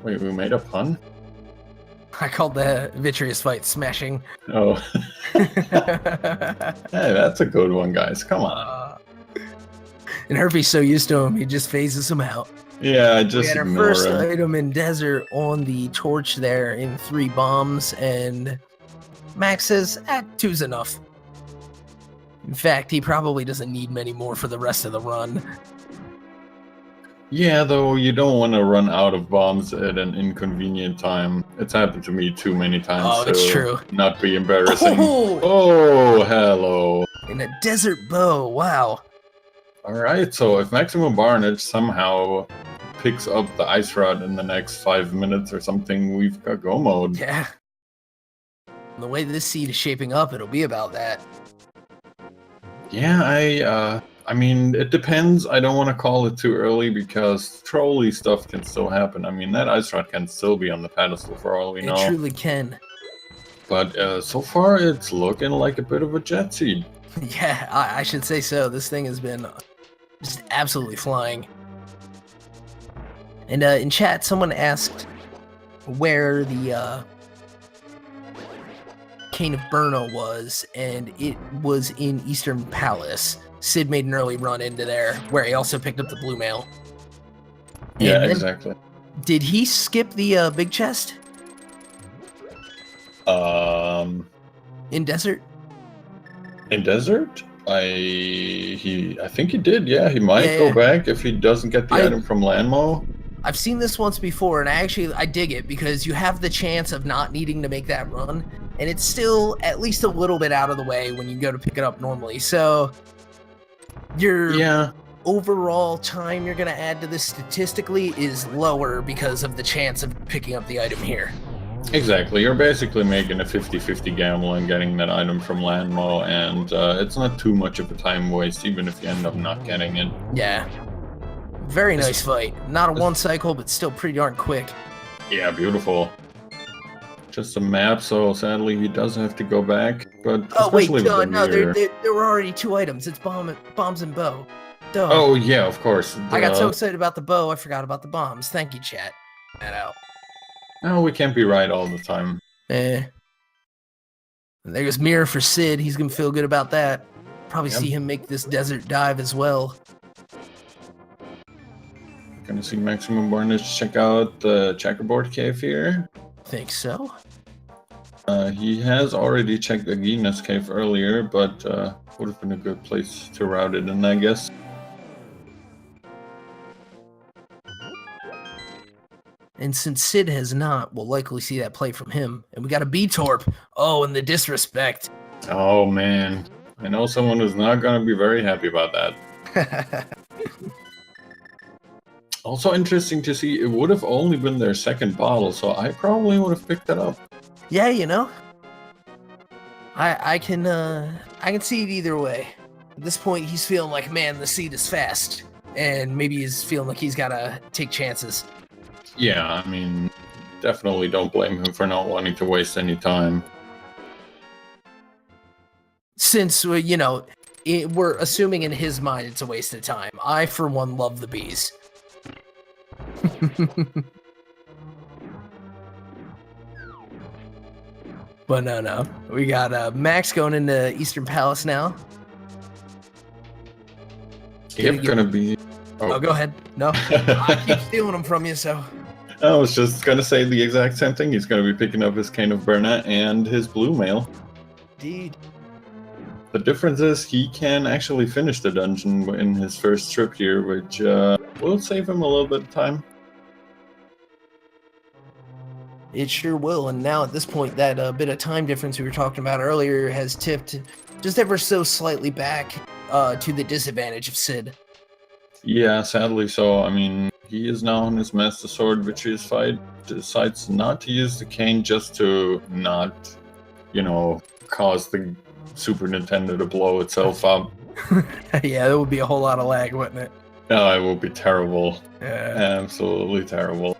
Wait, we made a pun? I called the Vitreous fight smashing. Oh. Hey, that's a good one, guys. Come on. And Herpy's so used to him, he just phases him out. Yeah, I just We had our ignore first him. item in Desert on the torch there in 3 bombs, and Max says, 2's enough. In fact, he probably doesn't need many more for the rest of the run. Yeah, though, you don't want to run out of bombs at an inconvenient time. It's happened to me too many times. Oh, it's so true. Not be embarrassing. Oh! Oh, hello. In a desert bow, wow. Alright, so if Maximum Barnage somehow picks up the Ice Rod in the next 5 minutes or something, we've got go mode. Yeah. The way this seed is shaping up, it'll be about that. Yeah, I mean, it depends. I don't want to call it too early because trolley stuff can still happen. I mean, that Ice Rod can still be on the pedestal for all we know. It truly can. But so far, it's looking like a bit of a jet seed. Yeah, I should say so. This thing has been just absolutely flying. And in chat, someone asked where the Cane of Burna was, and it was in Eastern Palace. Sid made an early run into there, where he also picked up the blue mail. Yeah, exactly. Did he skip the big chest In in Desert? Desert? I think he did. Yeah, he might go Yeah. back if he doesn't get the item from Landmo. I've seen this once before, and I dig it because you have the chance of not needing to make that run, and it's still at least a little bit out of the way when you go to pick it up normally. So your overall time you're going to add to this statistically is lower because of the chance of picking up the item here. Exactly. You're basically making a 50-50 gamble and getting that item from Landmo, and it's not too much of a time waste, even if you end up not getting it. Yeah. Very nice fight. Not a one cycle, but still pretty darn quick. Yeah, beautiful. Just a map, so sadly he does have to go back. But especially with the no, mirror. there were already 2 items. It's bombs and bow. Duh. Oh yeah, of course. I got so excited about the bow, I forgot about the bombs. Thank you, chat. That out. No, we can't be right all the time. And there's mirror for Sid. He's gonna feel good about that. Probably see him make this desert dive as well. Gonna see Maximum Barnage check out the checkerboard cave here. Think so. He has already checked the Guinness cave earlier, but would have been a good place to route it in, I guess. And since Sid has not, we'll likely see that play from him. And we got a B-Torp. Oh, and the disrespect. Oh man, I know someone who's not gonna be very happy about that. Also interesting to see, it would have only been their second bottle, so I probably would have picked that up. Yeah, you know, I can see it either way. At this point, he's feeling like, man, the seed is fast, and maybe he's feeling like he's gotta take chances. Yeah, I mean, definitely don't blame him for not wanting to waste any time. Since you know, we're assuming in his mind it's a waste of time. I, for one, love the bees. But no. We got Max going into Eastern Palace now. Yep, gonna be... Oh, go ahead. No, I keep stealing them from you, so... I was just gonna say the exact same thing. He's gonna be picking up his Cane of Burna and his Blue Mail. Indeed. The difference is he can actually finish the dungeon in his first trip here, which will save him a little bit of time. It sure will, and now at this point, that bit of time difference we were talking about earlier has tipped just ever so slightly back to the disadvantage of Sid. Yeah, sadly so. I mean, he is now on his Master Sword Vitreous fight, decides not to use the cane just to not, you know, cause the Super Nintendo to blow itself up. Yeah, that would be a whole lot of lag, wouldn't it? No, it would be terrible. Yeah. Absolutely terrible.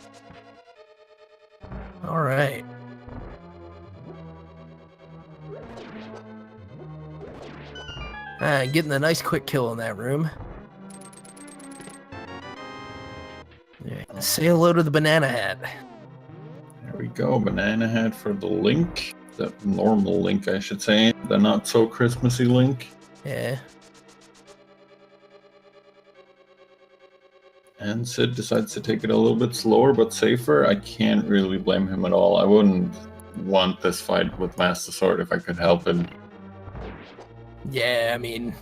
All right. Getting a nice quick kill in that room. Yeah, say hello to the banana hat. There we go, banana hat for the Link. The normal Link, I should say. The not so Christmassy Link. Yeah. And Sid decides to take it a little bit slower but safer. I can't really blame him at all. I wouldn't want this fight with Master Sword if I could help it. Yeah, I mean,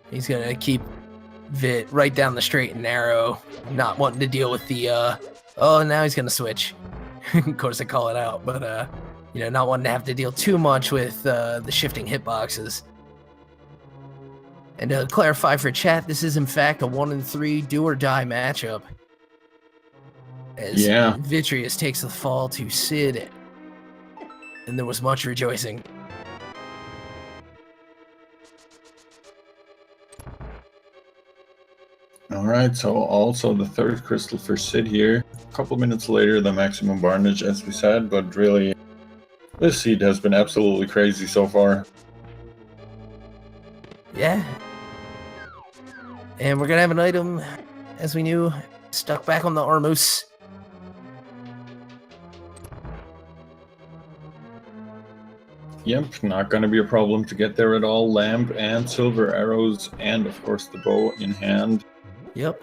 he's gonna keep Vit right down the straight and narrow, not wanting to deal with the, oh, now he's gonna switch. Of course, I call it out, but, you know, not wanting to have to deal too much with the shifting hitboxes. And to clarify for chat, this is in fact a 1-in-3 do-or-die matchup. As Vitreous takes the fall to Sid, and there was much rejoicing. Alright, so also the third crystal for Sid here. A couple minutes later, the Maximum Barnage, as we said, but really, this seed has been absolutely crazy so far. Yeah. And we're gonna have an item, as we knew, stuck back on the Armos. Yep, not gonna be a problem to get there at all. Lamp and silver arrows, and of course the bow in hand. Yep.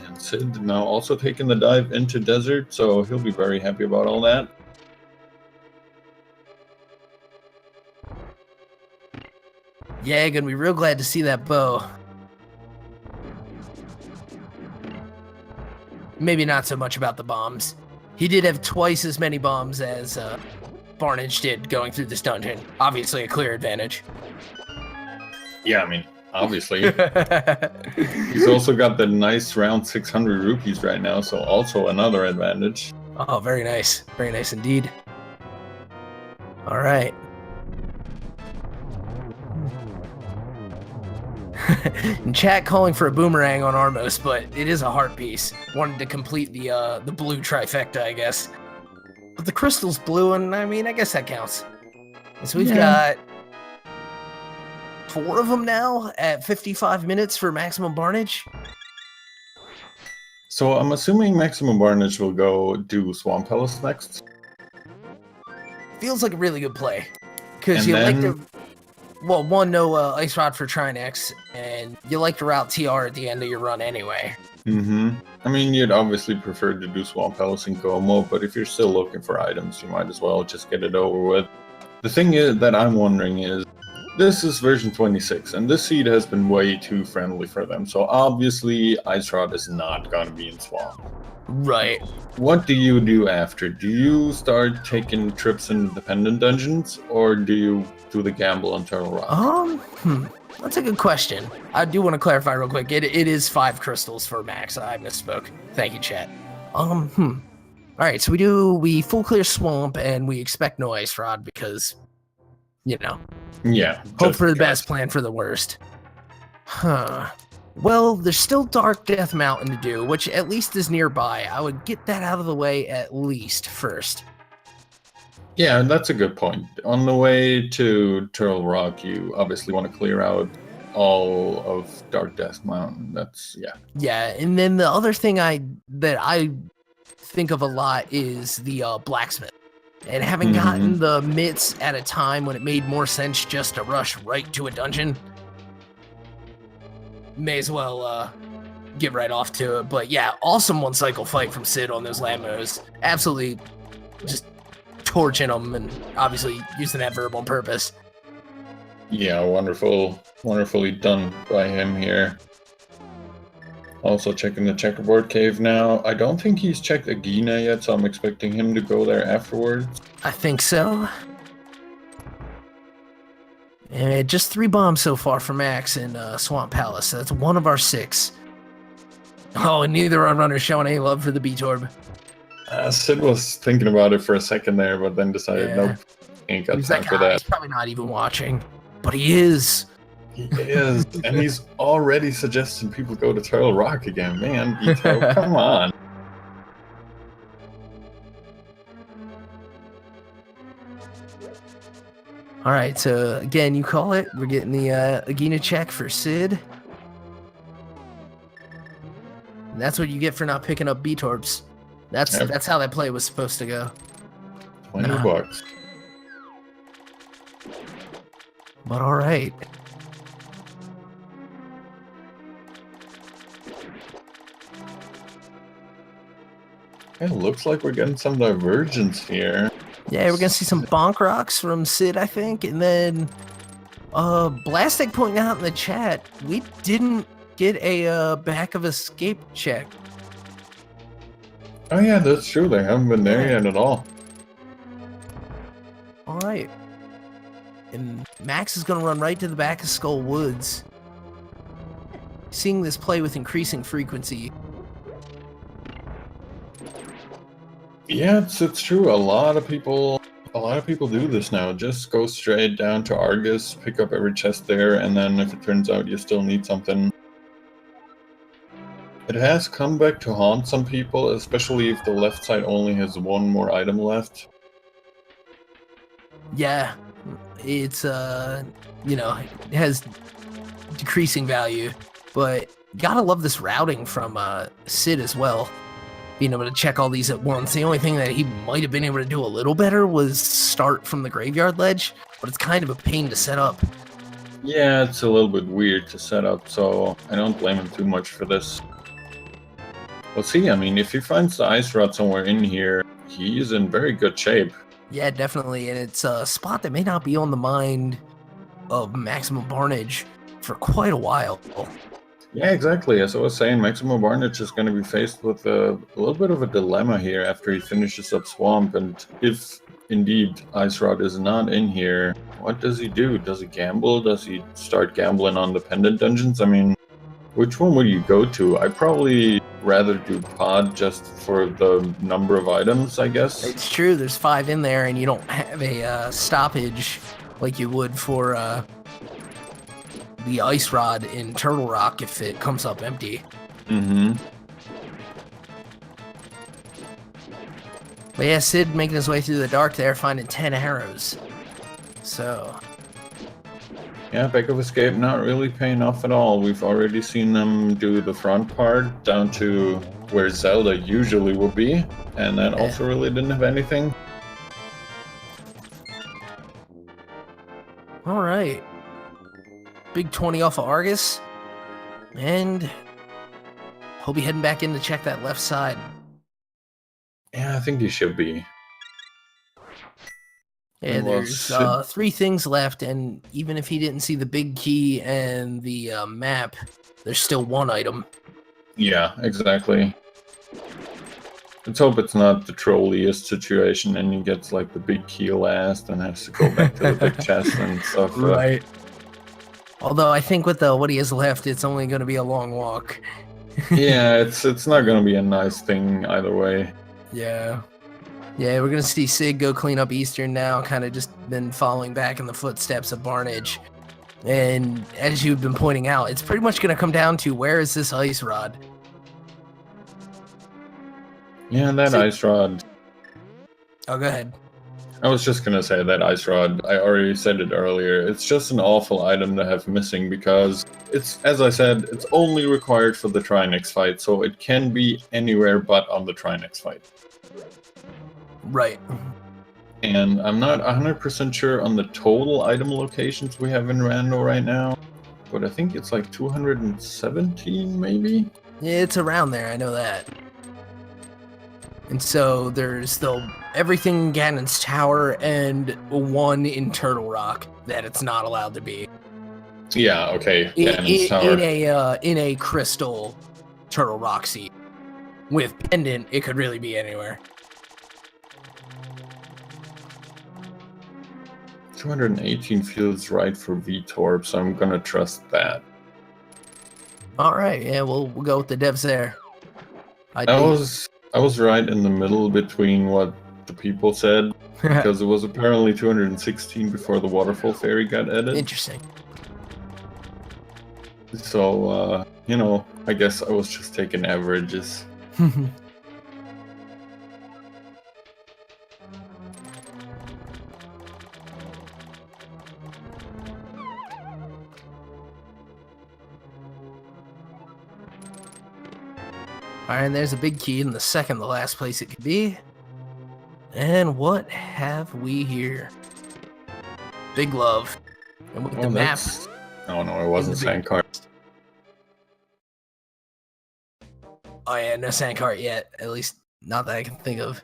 And Sid now also taking the dive into desert, so he'll be very happy about all that. Yeah, gonna be real glad to see that bow. Maybe not so much about the bombs. He did have twice as many bombs as Barnage did going through this dungeon. Obviously a clear advantage. Yeah, I mean, obviously. He's also got the nice round 600 rupees right now, so also another advantage. Oh, very nice. Very nice indeed. All right. In chat calling for a boomerang on Armos, but it is a heart piece. Wanted to complete the blue trifecta, I guess. But the crystal's blue, and I mean, I guess that counts. So we've got 4 of them now at 55 minutes for maximum Barnage. So I'm assuming Maximum Barnage will go do Swamp Palace next. Feels like a really good play. Because And you then- like to... Well, one, no Ice Rod for Trinex, and you like to route TR at the end of your run anyway. I mean, you'd obviously prefer to do Swamp Palace and Como, but if you're still looking for items, you might as well just get it over with. The thing is that I'm wondering is, this is version 26, and this seed has been way too friendly for them, so obviously Ice Rod is not going to be in Swamp. Right. What do you do after? Do you start taking trips in dependent dungeons, or do you do the gamble on Turtle Rock? That's a good question. I do want to clarify real quick. It is 5 crystals for max. I misspoke. Thank you, chat. All right, so we full clear Swamp, and we expect no Ice Rod because, you know, Yeah. hope just for the because. best, plan for the worst. Well, there's still Dark Death Mountain to do, which at least is nearby. I would get that out of the way at least first. Yeah, that's a good point. On the way to Turtle Rock, you obviously want to clear out all of Dark Death Mountain. That's, yeah. Yeah, and then the other thing that I think of a lot is the blacksmith. And having gotten the mitts at a time when it made more sense just to rush right to a dungeon, may as well get right off to it. But yeah, awesome one cycle fight from Sid on those Lambos. Absolutely just torching them, and obviously using that verb on purpose. Yeah, wonderfully done by him here. Also checking the checkerboard cave now. I don't think he's checked Agina yet, so I'm expecting him to go there afterwards. I think so. And just 3 bombs so far for Max in Swamp Palace. That's 1 of our 6. Oh, and neither our runners showing any love for the B-Torb. Sid was thinking about it for a second there, but then decided, Yeah. nope, ain't got He's time like, for He's that. probably not even watching, but he is. He is, and he's already suggesting people go to Turtle Rock again. Man, Vito, come on. All right, so again, you call it. We're getting the Agina check for Sid. And that's what you get for not picking up B-Torps. Yep. That's how that play was supposed to go. 20 Nah. bucks. But all right. It looks like we're getting some divergence here. Yeah, we're gonna see some bonk rocks from Sid, I think, and then Blastic pointing out in the chat, we didn't get a back of escape check. Oh yeah, that's true. They haven't been there yet at all. All right, and Max is gonna run right to the back of Skull Woods. Seeing this play with increasing frequency. Yeah, it's true. A lot of people do this now. Just go straight down to Argus, pick up every chest there, and then if it turns out you still need something. It has come back to haunt some people, especially if the left side only has 1 more item left. Yeah, it's you know, it has decreasing value, but gotta love this routing from Sid as well. Being able to check all these at once. The only thing that he might have been able to do a little better was start from the graveyard ledge, but it's kind of a pain to set up. Yeah, it's a little bit weird to set up, so I don't blame him too much for this. We'll see. I mean, if he finds the ice rod somewhere in here, he is in very good shape. Yeah, definitely, and it's a spot that may not be on the mind of maximum Barnage for quite a while. Yeah, exactly. As I was saying, Maximo Barnage is going to be faced with a little bit of a dilemma here after he finishes up Swamp. And if indeed Ice Rod is not in here, what does he do? Does he gamble? Does he start gambling on the pendant dungeons? I mean, which one would you go to? I'd probably rather do Pod just for the number of items, I guess. It's true, there's 5 in there, and you don't have a stoppage like you would for the Ice Rod in Turtle Rock if it comes up empty. Mm-hmm. But yeah, Sid making his way through the dark there, finding 10 arrows. So... yeah, Back of Escape not really paying off at all. We've already seen them do the front part down to where Zelda usually would be, and that also really didn't have anything. Alright. Big 20 off of Argus. And he'll be heading back in to check that left side. Yeah, I think he should be. Yeah, there's 3 things left, and even if he didn't see the big key and the map, there's still 1 item. Yeah, exactly. Let's hope it's not the trolliest situation and he gets like the big key last and has to go back to the big chest and stuff. Right. Although I think with what he has left, it's only going to be a long walk. Yeah, it's not going to be a nice thing either way. Yeah. Yeah, we're going to see Sid go clean up Eastern now, kind of just been following back in the footsteps of Barnage. And as you've been pointing out, it's pretty much going to come down to where is this Ice Rod? Yeah, that Ice Rod. Oh, go ahead. I was just going to say that Ice Rod, I already said it earlier, it's just an awful item to have missing because it's, as I said, it's only required for the Trinix fight, so it can be anywhere but on the Trinix fight. Right. And I'm not 100% sure on the total item locations we have in Rando right now, but I think it's like 217 maybe? Yeah, it's around there, I know that. And so there's still everything in Ganon's Tower and 1 in Turtle Rock that it's not allowed to be. Yeah, okay. Ganon's Tower. In a crystal Turtle Rock seat. With pendant, it could really be anywhere. 218 feels right for VTorp, so I'm gonna trust that. Alright, yeah, we'll go with the devs there. I was right in the middle between what the people said, because it was apparently 216 before the Waterfall Fairy got added. Interesting. So, you know, I guess I was just taking averages. Alright, and there's a big key in the second to last place it could be. And what have we here? Big Love. And with the map... Oh no, it wasn't Sandcart. Oh yeah, no Sandcart yet. At least not that I can think of.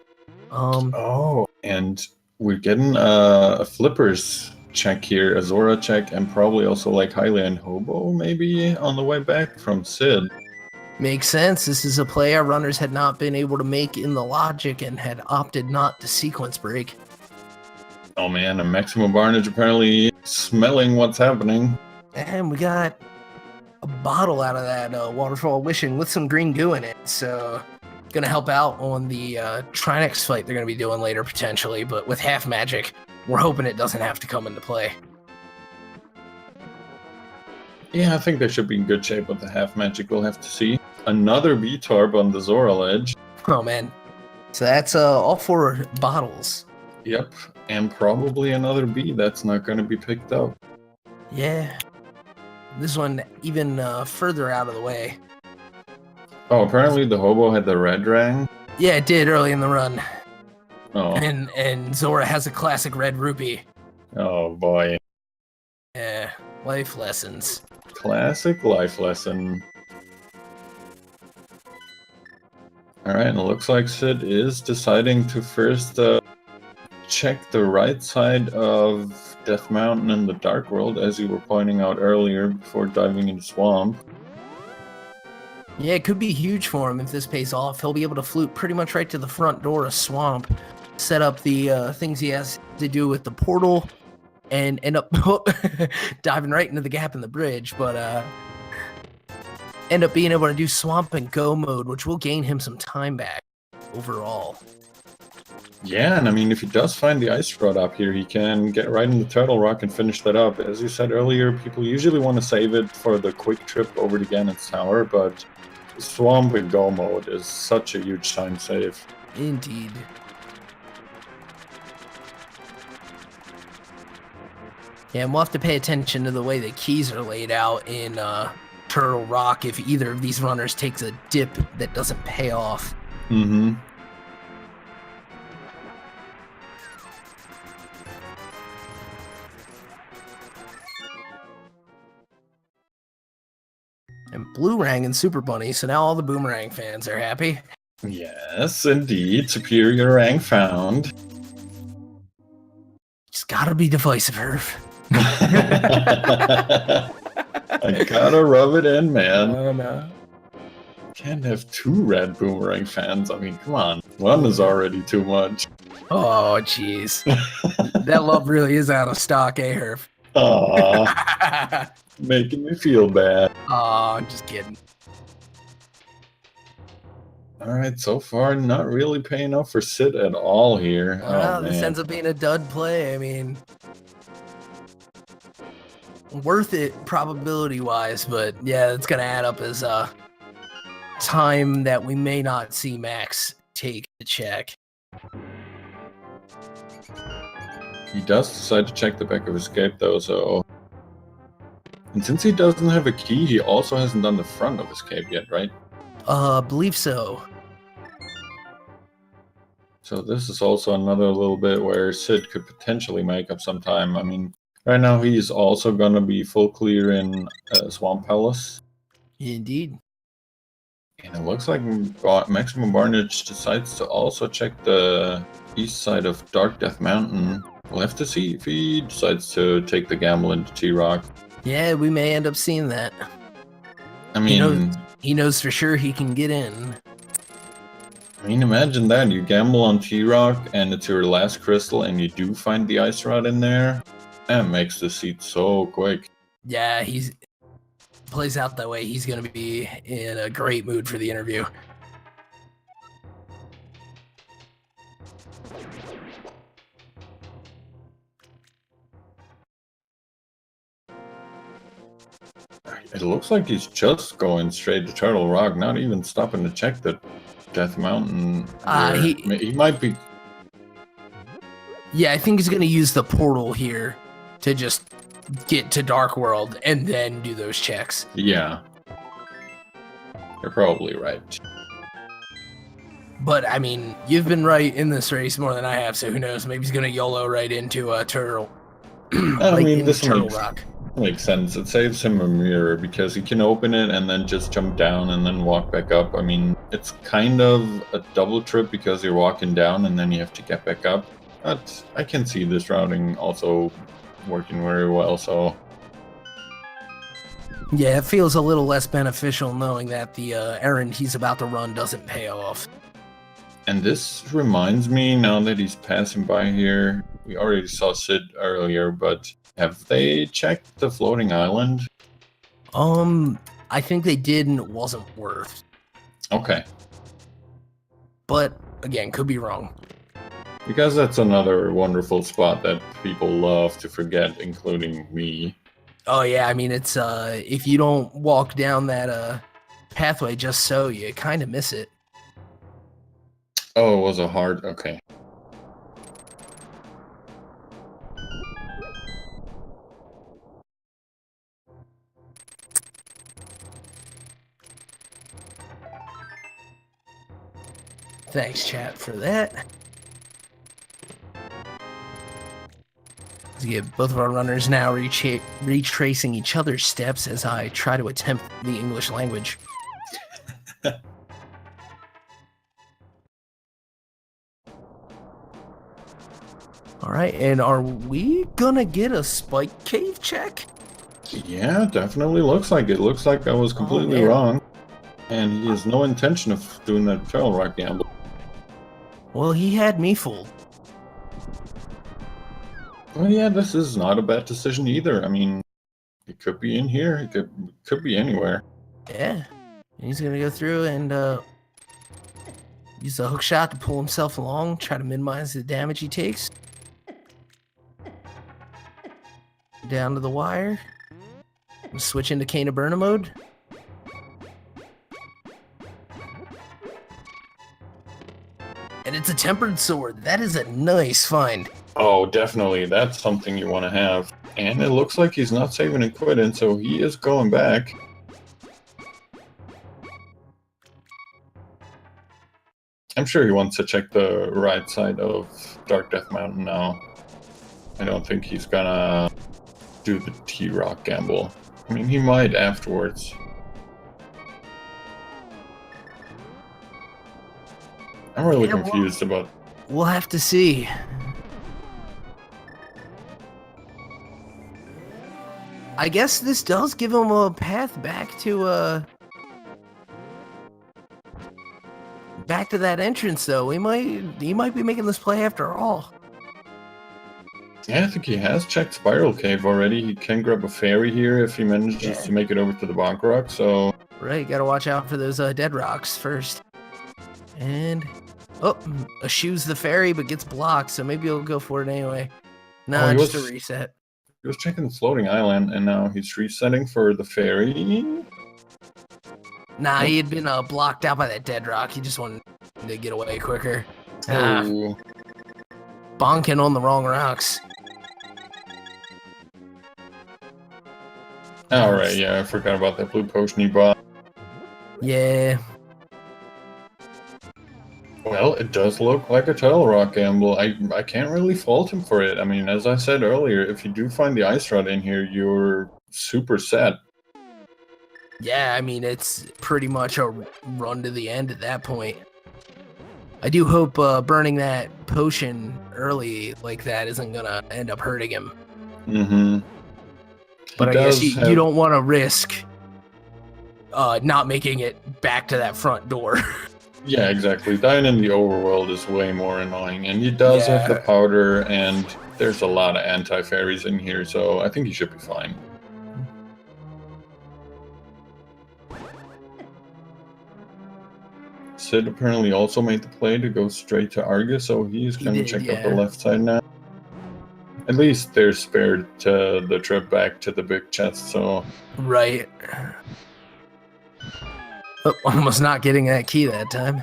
Oh, and we're getting a Flippers check here, a Zora check, and probably also like Highland Hobo maybe on the way back from Sid. Makes sense. This is a play our runners had not been able to make in the logic and had opted not to sequence break. Oh man, and Maximo Barnage apparently smelling what's happening. And we got a bottle out of that Waterfall Wishing with some green goo in it. So, gonna help out on the Trinix fight they're gonna be doing later potentially. But with half magic, we're hoping it doesn't have to come into play. Yeah, I think they should be in good shape with the half magic. We'll have to see. Another B-Torb on the Zora ledge. Oh man. So that's all 4 bottles. Yep, and probably another B that's not going to be picked up. Yeah. This one even further out of the way. Oh, apparently the Hobo had the red rang? Yeah, it did early in the run. Oh. And Zora has a classic red rupee. Oh boy. Yeah, life lessons. Classic life lesson. Alright, and it looks like Sid is deciding to first check the right side of Death Mountain in the Dark World, as you were pointing out earlier before diving into Swamp. Yeah, it could be huge for him if this pays off. He'll be able to flute pretty much right to the front door of Swamp, set up the things he has to do with the portal, and end up diving right into the gap in the bridge, but end up being able to do Swamp and Go mode, which will gain him some time back overall. Yeah, and I mean, if he does find the ice rod up here, he can get right in the Turtle Rock and finish that up. As you said earlier, people usually want to save it for the quick trip over to Ganon's Tower, but Swamp and Go mode is such a huge time save. Indeed. Yeah, and we'll have to pay attention to the way the keys are laid out in Turtle Rock if either of these runners takes a dip that doesn't pay off. Mm-hmm. And Blue-Rang and Super Bunny, so now all the Boomerang fans are happy. Yes, indeed. Superior rank found. Just gotta be divisive, Herf. I gotta rub it in, man. No. Can't have two red Boomerang fans. I mean, come on. One is already too much. Oh, jeez. That love really is out of stock, eh, Herf? Aww. Making me feel bad. Oh, I'm just kidding. Alright, so far, not really paying off for Sid at all here. Well, this ends up being a dud play. I mean, worth it probability-wise, but yeah, it's going to add up as time that we may not see Max take to check. He does decide to check the back of his cape, though, so... And since he doesn't have a key, he also hasn't done the front of his cape yet, right? Believe so. So this is also another little bit where Sid could potentially make up some time. I mean, right now he's also gonna be full clear in Swamp Palace. Indeed. And it looks like Maximum Barnage decides to also check the east side of Dark Death Mountain. We'll have to see if he decides to take the gamble into T-Rock. Yeah, we may end up seeing that. I mean... He knows for sure he can get in. I mean, imagine that. You gamble on T-Rock, and it's your last crystal, and you do find the ice rod in there. That makes the seat so quick. Yeah, he's plays out that way. He's going to be in a great mood for the interview. It looks like he's just going straight to Turtle Rock, not even stopping to check the Death Mountain. He might be... Yeah, I think he's going to use the portal here to just get to Dark World and then do those checks. Yeah. You're probably right. But, I mean, you've been right in this race more than I have, so who knows? Maybe he's going to YOLO right into Turtle. I mean, this Turtle Rock. Makes sense. It saves him a mirror because he can open it and then just jump down and then walk back up. I mean, it's kind of a double trip because you're walking down and then you have to get back up. But I can see this routing also working very well, so... Yeah, it feels a little less beneficial knowing that the errand he's about to run doesn't pay off. And this reminds me, now that he's passing by here, we already saw Sid earlier, but have they checked the floating island? I think they did and it wasn't worth. Okay. But, again, could be wrong. Because that's another wonderful spot that people love to forget, including me. Oh yeah, I mean, it's, if you don't walk down that, pathway just so, you kind of miss it. Oh, it was a hard... Okay. Thanks, chat, for that. Let's get both of our runners now retracing each other's steps as I try to attempt the English language. All right, and are we gonna get a spike cave check? Yeah, definitely looks like it. Looks like I was completely man. wrong. And he has no intention of doing that trail rock gamble. Well, he had me fooled. Well, yeah, this is not a bad decision either. I mean, it could be in here. It could be anywhere. Yeah, he's gonna go through and use the hook shot to pull himself along, try to minimize the damage he takes. Down to the wire. Switch into Cane of Burner mode. And it's a tempered sword. That is a nice find. Oh, definitely. That's something you want to have. And it looks like he's not saving and quitting, so he is going back. I'm sure he wants to check the right side of Dark Death Mountain now. I don't think he's gonna do the T-Rock gamble. I mean, he might afterwards. I'm really confused about... We'll have to see. I guess this does give him a path back to that entrance, though. He might be making this play after all. Yeah, I think he has checked Spiral Cave already. He can grab a fairy here if he manages to make it over to the Bonk Rock, so... Right, gotta watch out for those dead rocks first. And... oh, eschews the fairy, but gets blocked, so maybe he'll go for it anyway. Nah, just a reset. He was checking the floating island, and now he's resetting for the fairy. Nah, he had been blocked out by that dead rock. He just wanted to get away quicker. Oh. Bonking on the wrong rocks. Alright, yeah, I forgot about that blue potion he bought. Yeah. Well, it does look like a Turtle Rock gamble. I can't really fault him for it. I mean, as I said earlier, if you do find the Ice Rod in here, you're super set. Yeah, I mean, it's pretty much a run to the end at that point. I do hope burning that potion early like that isn't going to end up hurting him. Mm-hmm. But I guess you don't want to risk not making it back to that front door. Yeah, exactly. Dying in the overworld is way more annoying, and he does have the powder, and there's a lot of anti-fairies in here, so I think he should be fine. Sid apparently also made the play to go straight to Argus, so he's going to check out the left side now. At least they're spared the trip back to the big chest, so... Right. Oh, almost not getting that key that time.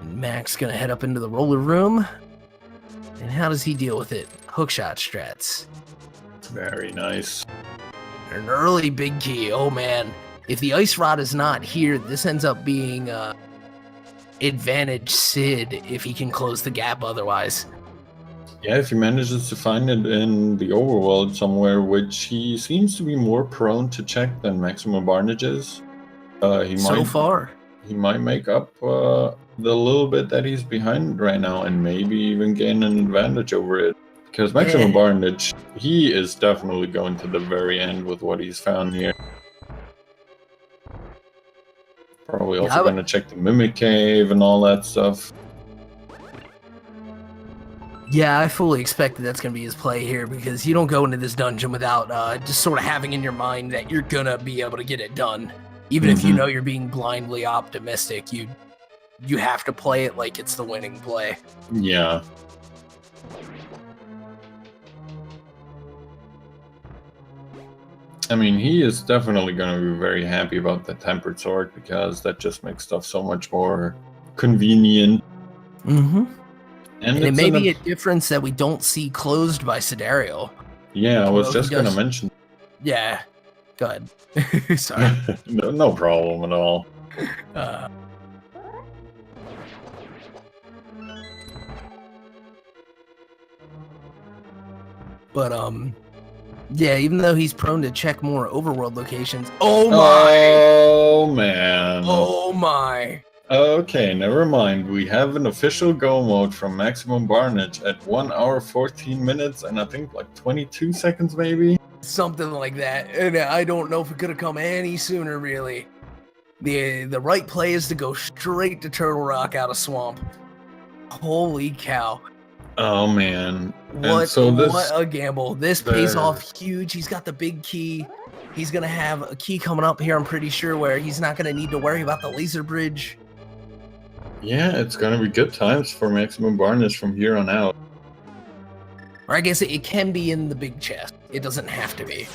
Mac's gonna head up into the roller room. And how does he deal with it? Hookshot strats. Very nice. An early big key. Oh man. If the ice rod is not here, this ends up being advantage Sid if he can close the gap otherwise. Yeah, if he manages to find it in the overworld somewhere, which he seems to be more prone to check than Maximum Barnage is, he might make up the little bit that he's behind right now and maybe even gain an advantage over it. Because Maximum Barnage, he is definitely going to the very end with what he's found here. Probably also going to check the Mimic Cave and all that stuff. Yeah, I fully expect that's going to be his play here because you don't go into this dungeon without just sort of having in your mind that you're going to be able to get it done. Even if you know you're being blindly optimistic, you have to play it like it's the winning play. Yeah. I mean, he is definitely going to be very happy about the Tempered Sword because that just makes stuff so much more convenient. Mm-hmm. And it may be a difference that we don't see closed by Sydarial. Yeah, I was just going to mention. Yeah, go ahead. Sorry. No problem at all. But, yeah, even though he's prone to check more overworld locations. Oh, my! Oh, man. Oh, my. Okay, never mind. We have an official go mode from Maximum Barnage at 1 hour 14 minutes and I think like 22 seconds maybe. Something like that. And I don't know if it could have come any sooner, really. The right play is to go straight to Turtle Rock out of Swamp. Holy cow. Oh man. What a gamble. This pays there- off huge. He's got the big key. He's going to have a key coming up here, I'm pretty sure, where he's not going to need to worry about the laser bridge. Yeah, it's gonna be good times for Maximum Barnage from here on out. Or I guess it can be in the big chest. It doesn't have to be.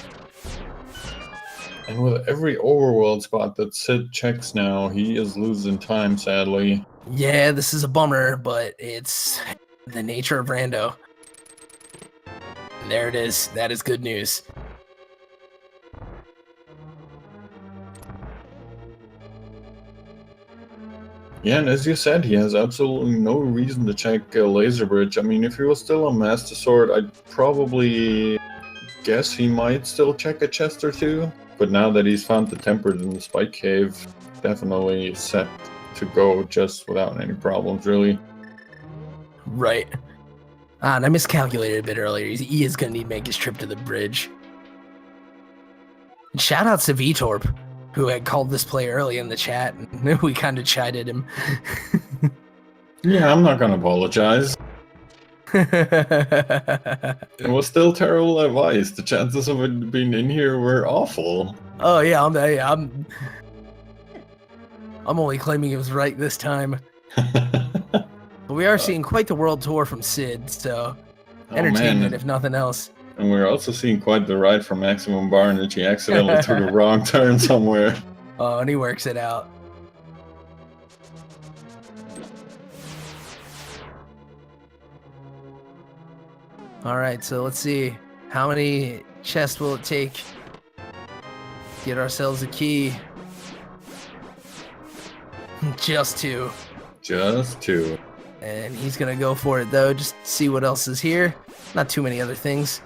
And with every overworld spot that Sid checks now, he is losing time, sadly. Yeah, this is a bummer, but it's the nature of Rando. And there it is. That is good news. Yeah, and as you said, he has absolutely no reason to check Laser Bridge. I mean, if he was still on Master Sword, I'd probably guess he might still check a chest or two. But now that he's found the Tempered in the Spike Cave, definitely set to go just without any problems, really. Right. And I miscalculated a bit earlier. He is going to need to make his trip to the bridge. And shout out to Vitorp, who had called this play early in the chat, and we kind of chided him. Yeah, I'm not gonna apologize. It was still terrible advice. The chances of it being in here were awful. Oh yeah, I'm only claiming it was right this time. But we are seeing quite the world tour from Sid, so entertainment if nothing else. And we're also seeing quite the ride from Maximum Barnage. He accidentally took a wrong turn somewhere. Oh, and he works it out. All right, so let's see. How many chests will it take? Get ourselves a key. Just two. Just two. And he's going to go for it, though. Just see what else is here. Not too many other things.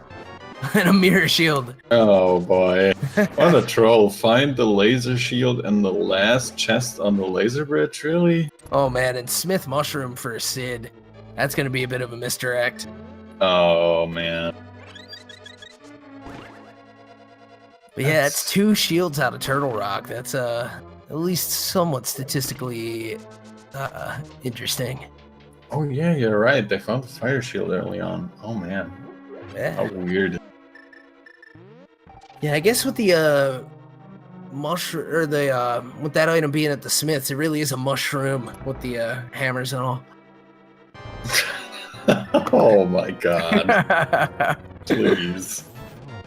And a mirror shield. Oh boy. What a troll. Find the laser shield and the last chest on the laser bridge, really? Oh man, and Smith Mushroom for Sid. That's going to be a bit of a misdirect. Oh man. But yeah, it's two shields out of Turtle Rock. That's at least somewhat statistically interesting. Oh yeah, you're right. They found the fire shield early on. Oh man. Yeah. How weird. Yeah, I guess with the mushroom or the with that item being at the Smiths, it really is a mushroom with the hammers and all. Oh my god. Please.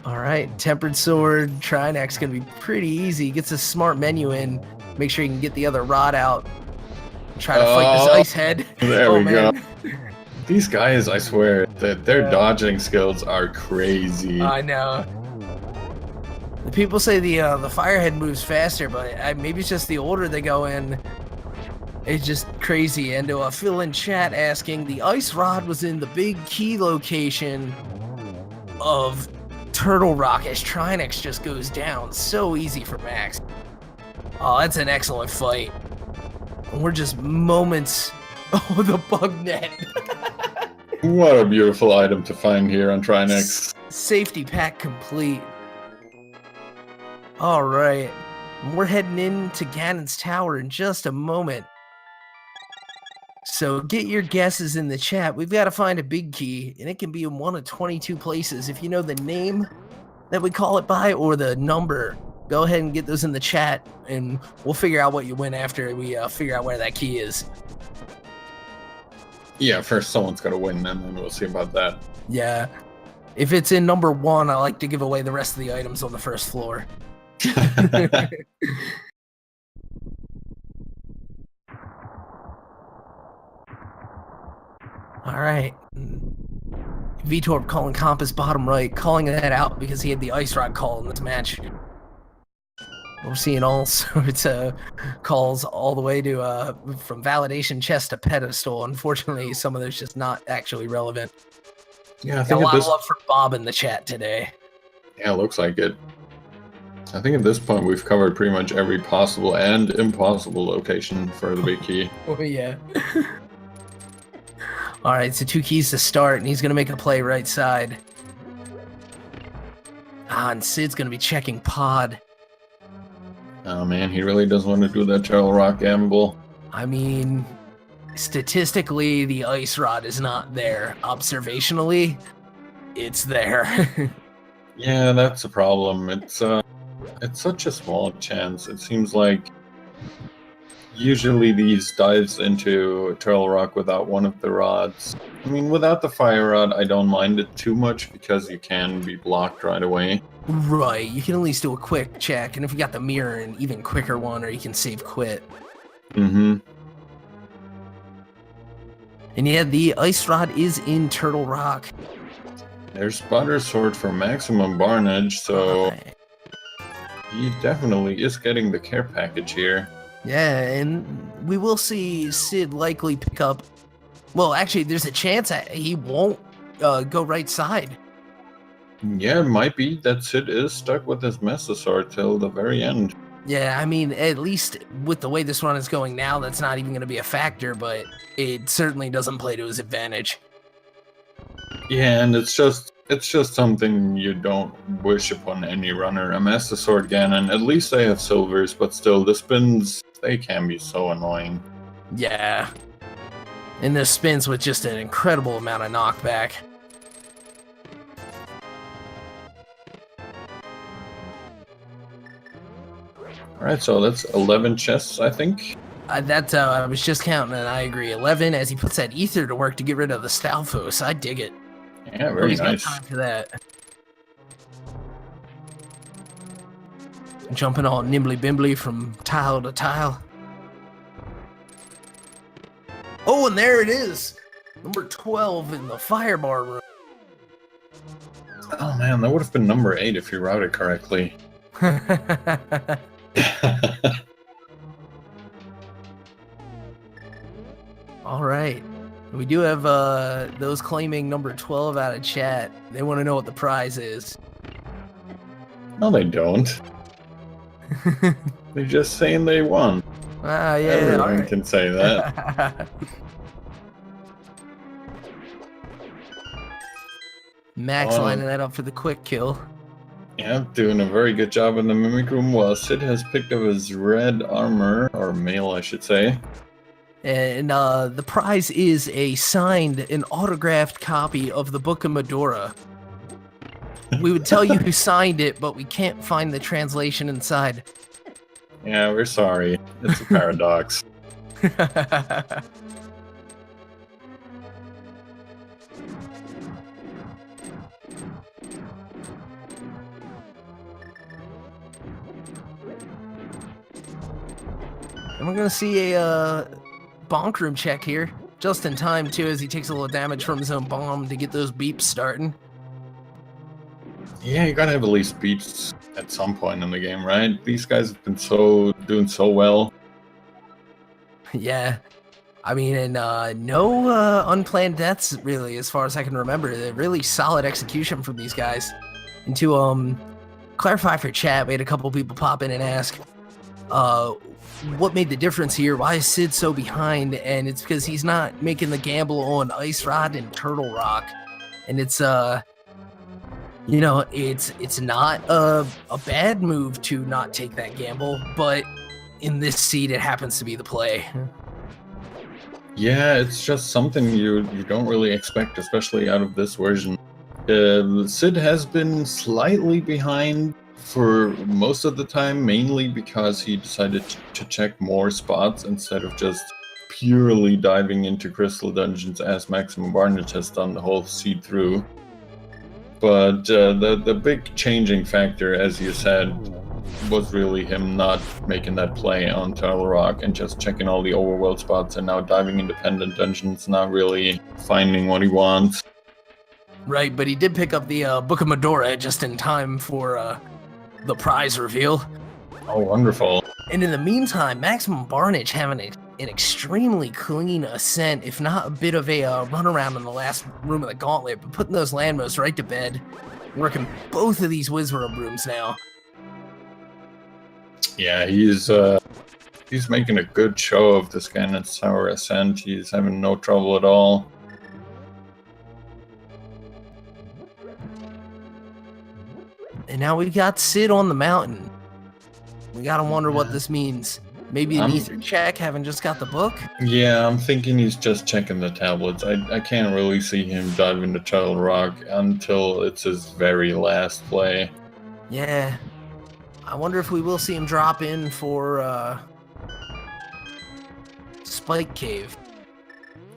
All right, Tempered Sword, Trinex gonna be pretty easy. Gets a smart menu in. Make sure you can get the other rod out. Try to fight this ice head. There we go. These guys, I swear, that their dodging skills are crazy. I know. The people say the Firehead moves faster, but maybe it's just the order they go in. It's just crazy. And Phil in chat asking, the ice rod was in the big key location of Turtle Rock as Trinex just goes down. So easy for Max. Oh, that's an excellent fight. And we're just moments. Oh, the bug net. What a beautiful item to find here on Trinex. Safety pack complete. All right. We're heading into Ganon's Tower in just a moment. So get your guesses in the chat. We've got to find a big key, and it can be in one of 22 places. If you know the name that we call it by or the number, go ahead and get those in the chat, and we'll figure out what you win after we figure out where that key is. Yeah, first someone's got to win, and then we'll see about that. Yeah. If it's in number 1, I like to give away the rest of the items on the first floor. All right. Vitorp calling Compass bottom right, calling that out because he had the ice rod call in this match. We're seeing all sorts of calls all the way to from validation chest to pedestal. Unfortunately, some of those just not actually relevant. Yeah, I Got think a lot of love for Bob in the chat today. Yeah, looks like it. I think at this point we've covered pretty much every possible and impossible location for the big key. Oh, yeah. All right, so 2 keys to start, and he's going to make a play right side. And Sid's going to be checking pod. Oh man, he really doesn't want to do that Turtle Rock gamble. I mean, statistically, the ice rod is not there. Observationally, it's there. Yeah, that's a problem. It's such a small chance. It seems like usually these dives into Turtle Rock without one of the rods. I mean, without the fire rod, I don't mind it too much because you can be blocked right away. Right, you can at least do a quick check, and if you got the mirror, an even quicker one, or you can save quit. Mm-hmm. And yeah, the ice rod is in Turtle Rock. There's Butter Sword for maximum barnage, so he definitely is getting the care package here. Yeah, and we will see Sid likely pick up... Well, actually, there's a chance that he won't go right side. Yeah, it might be that Sid is stuck with his Mesosaur till the very end. Yeah, I mean, at least with the way this run is going now, that's not even going to be a factor, but it certainly doesn't play to his advantage. Yeah, and it's just something you don't wish upon any runner. A Mesosaur Ganon, at least they have silvers, but still, the spins, they can be so annoying. Yeah. And the spins with just an incredible amount of knockback. Alright, so that's 11 chests, I think. I was just counting, and I agree. 11 as he puts that ether to work to get rid of the Stalfos. I dig it. Yeah, very He's nice. got time for that. Jumping all nimbly bimbly from tile to tile. Oh, and there it is. Number 12 in the firebar room. Oh man, that would have been number 8 if you routed correctly. All right. We do have those claiming number 12 out of chat. They want to know what the prize is. No, they don't. They're just saying they won. Ah, yeah. Everyone can say that. Max lining that up for the quick kill. Yeah, doing a very good job in the Mimic Room while Sid has picked up his red armor, or mail I should say. And the prize is a signed and autographed copy of the Book of Medora. We would tell you who signed it, but we can't find the translation inside. Yeah, we're sorry. It's a paradox. And we're gonna see a bonk room check here, just in time too, as he takes a little damage from his own bomb to get those beeps starting. Yeah, you gotta have at least beats at some point in the game, right? These guys have been doing so well. Yeah, I mean, and no unplanned deaths really, as far as I can remember. They're really solid execution from these guys. And to clarify for chat, we had a couple people pop in and ask, what made the difference here? Why is Sid so behind? And it's because he's not making the gamble on Ice Rod and Turtle Rock. And it's you know, it's not a bad move to not take that gamble, but in this seed it happens to be the play. Yeah, it's just something you don't really expect, especially out of this version. Sid has been slightly behind for most of the time, mainly because he decided to check more spots instead of just purely diving into crystal dungeons as Maximum Barnage has done the whole seed through. But the big changing factor, as you said, was really him not making that play on Turtle Rock and just checking all the overworld spots and now diving independent dungeons, not really finding what he wants. Right, but he did pick up the Book of Medora just in time for the prize reveal. Oh, wonderful. And in the meantime, Maximum Barnage having an extremely clean ascent, if not a bit of a runaround in the last room of the gauntlet, but putting those landmos right to bed, working both of these Wizrobe rooms now. Yeah, he's making a good show of this Ganon Sour Ascent. He's having no trouble at all. And now we've got Sid on the mountain. We gotta wonder what this means. Maybe an ether check, having just got the book? Yeah, I'm thinking he's just checking the tablets. I can't really see him dive into Turtle Rock until it's his very last play. Yeah. I wonder if we will see him drop in for Spike Cave.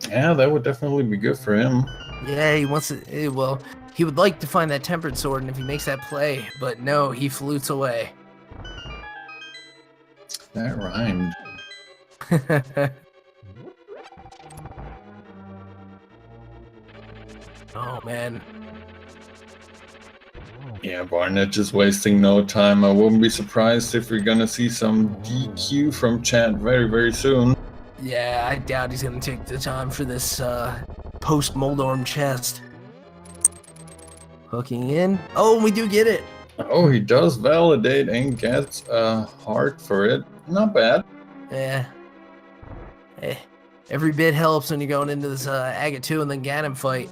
Yeah, that would definitely be good for him. Yeah, he wants to. Well, he would like to find that tempered sword, and if he makes that play, but no, he flutes away. That rhymed. Oh man. Yeah, Barnett just wasting no time. I wouldn't be surprised if we're gonna see some DQ from chat very, very soon. Yeah, I doubt he's gonna take the time for this post Moldorm chest. Hooking in. Oh, we do get it. Oh, he does validate and gets a heart for it. Not bad. Yeah. Hey, every bit helps when you're going into this Agate 2 and then Ganon fight.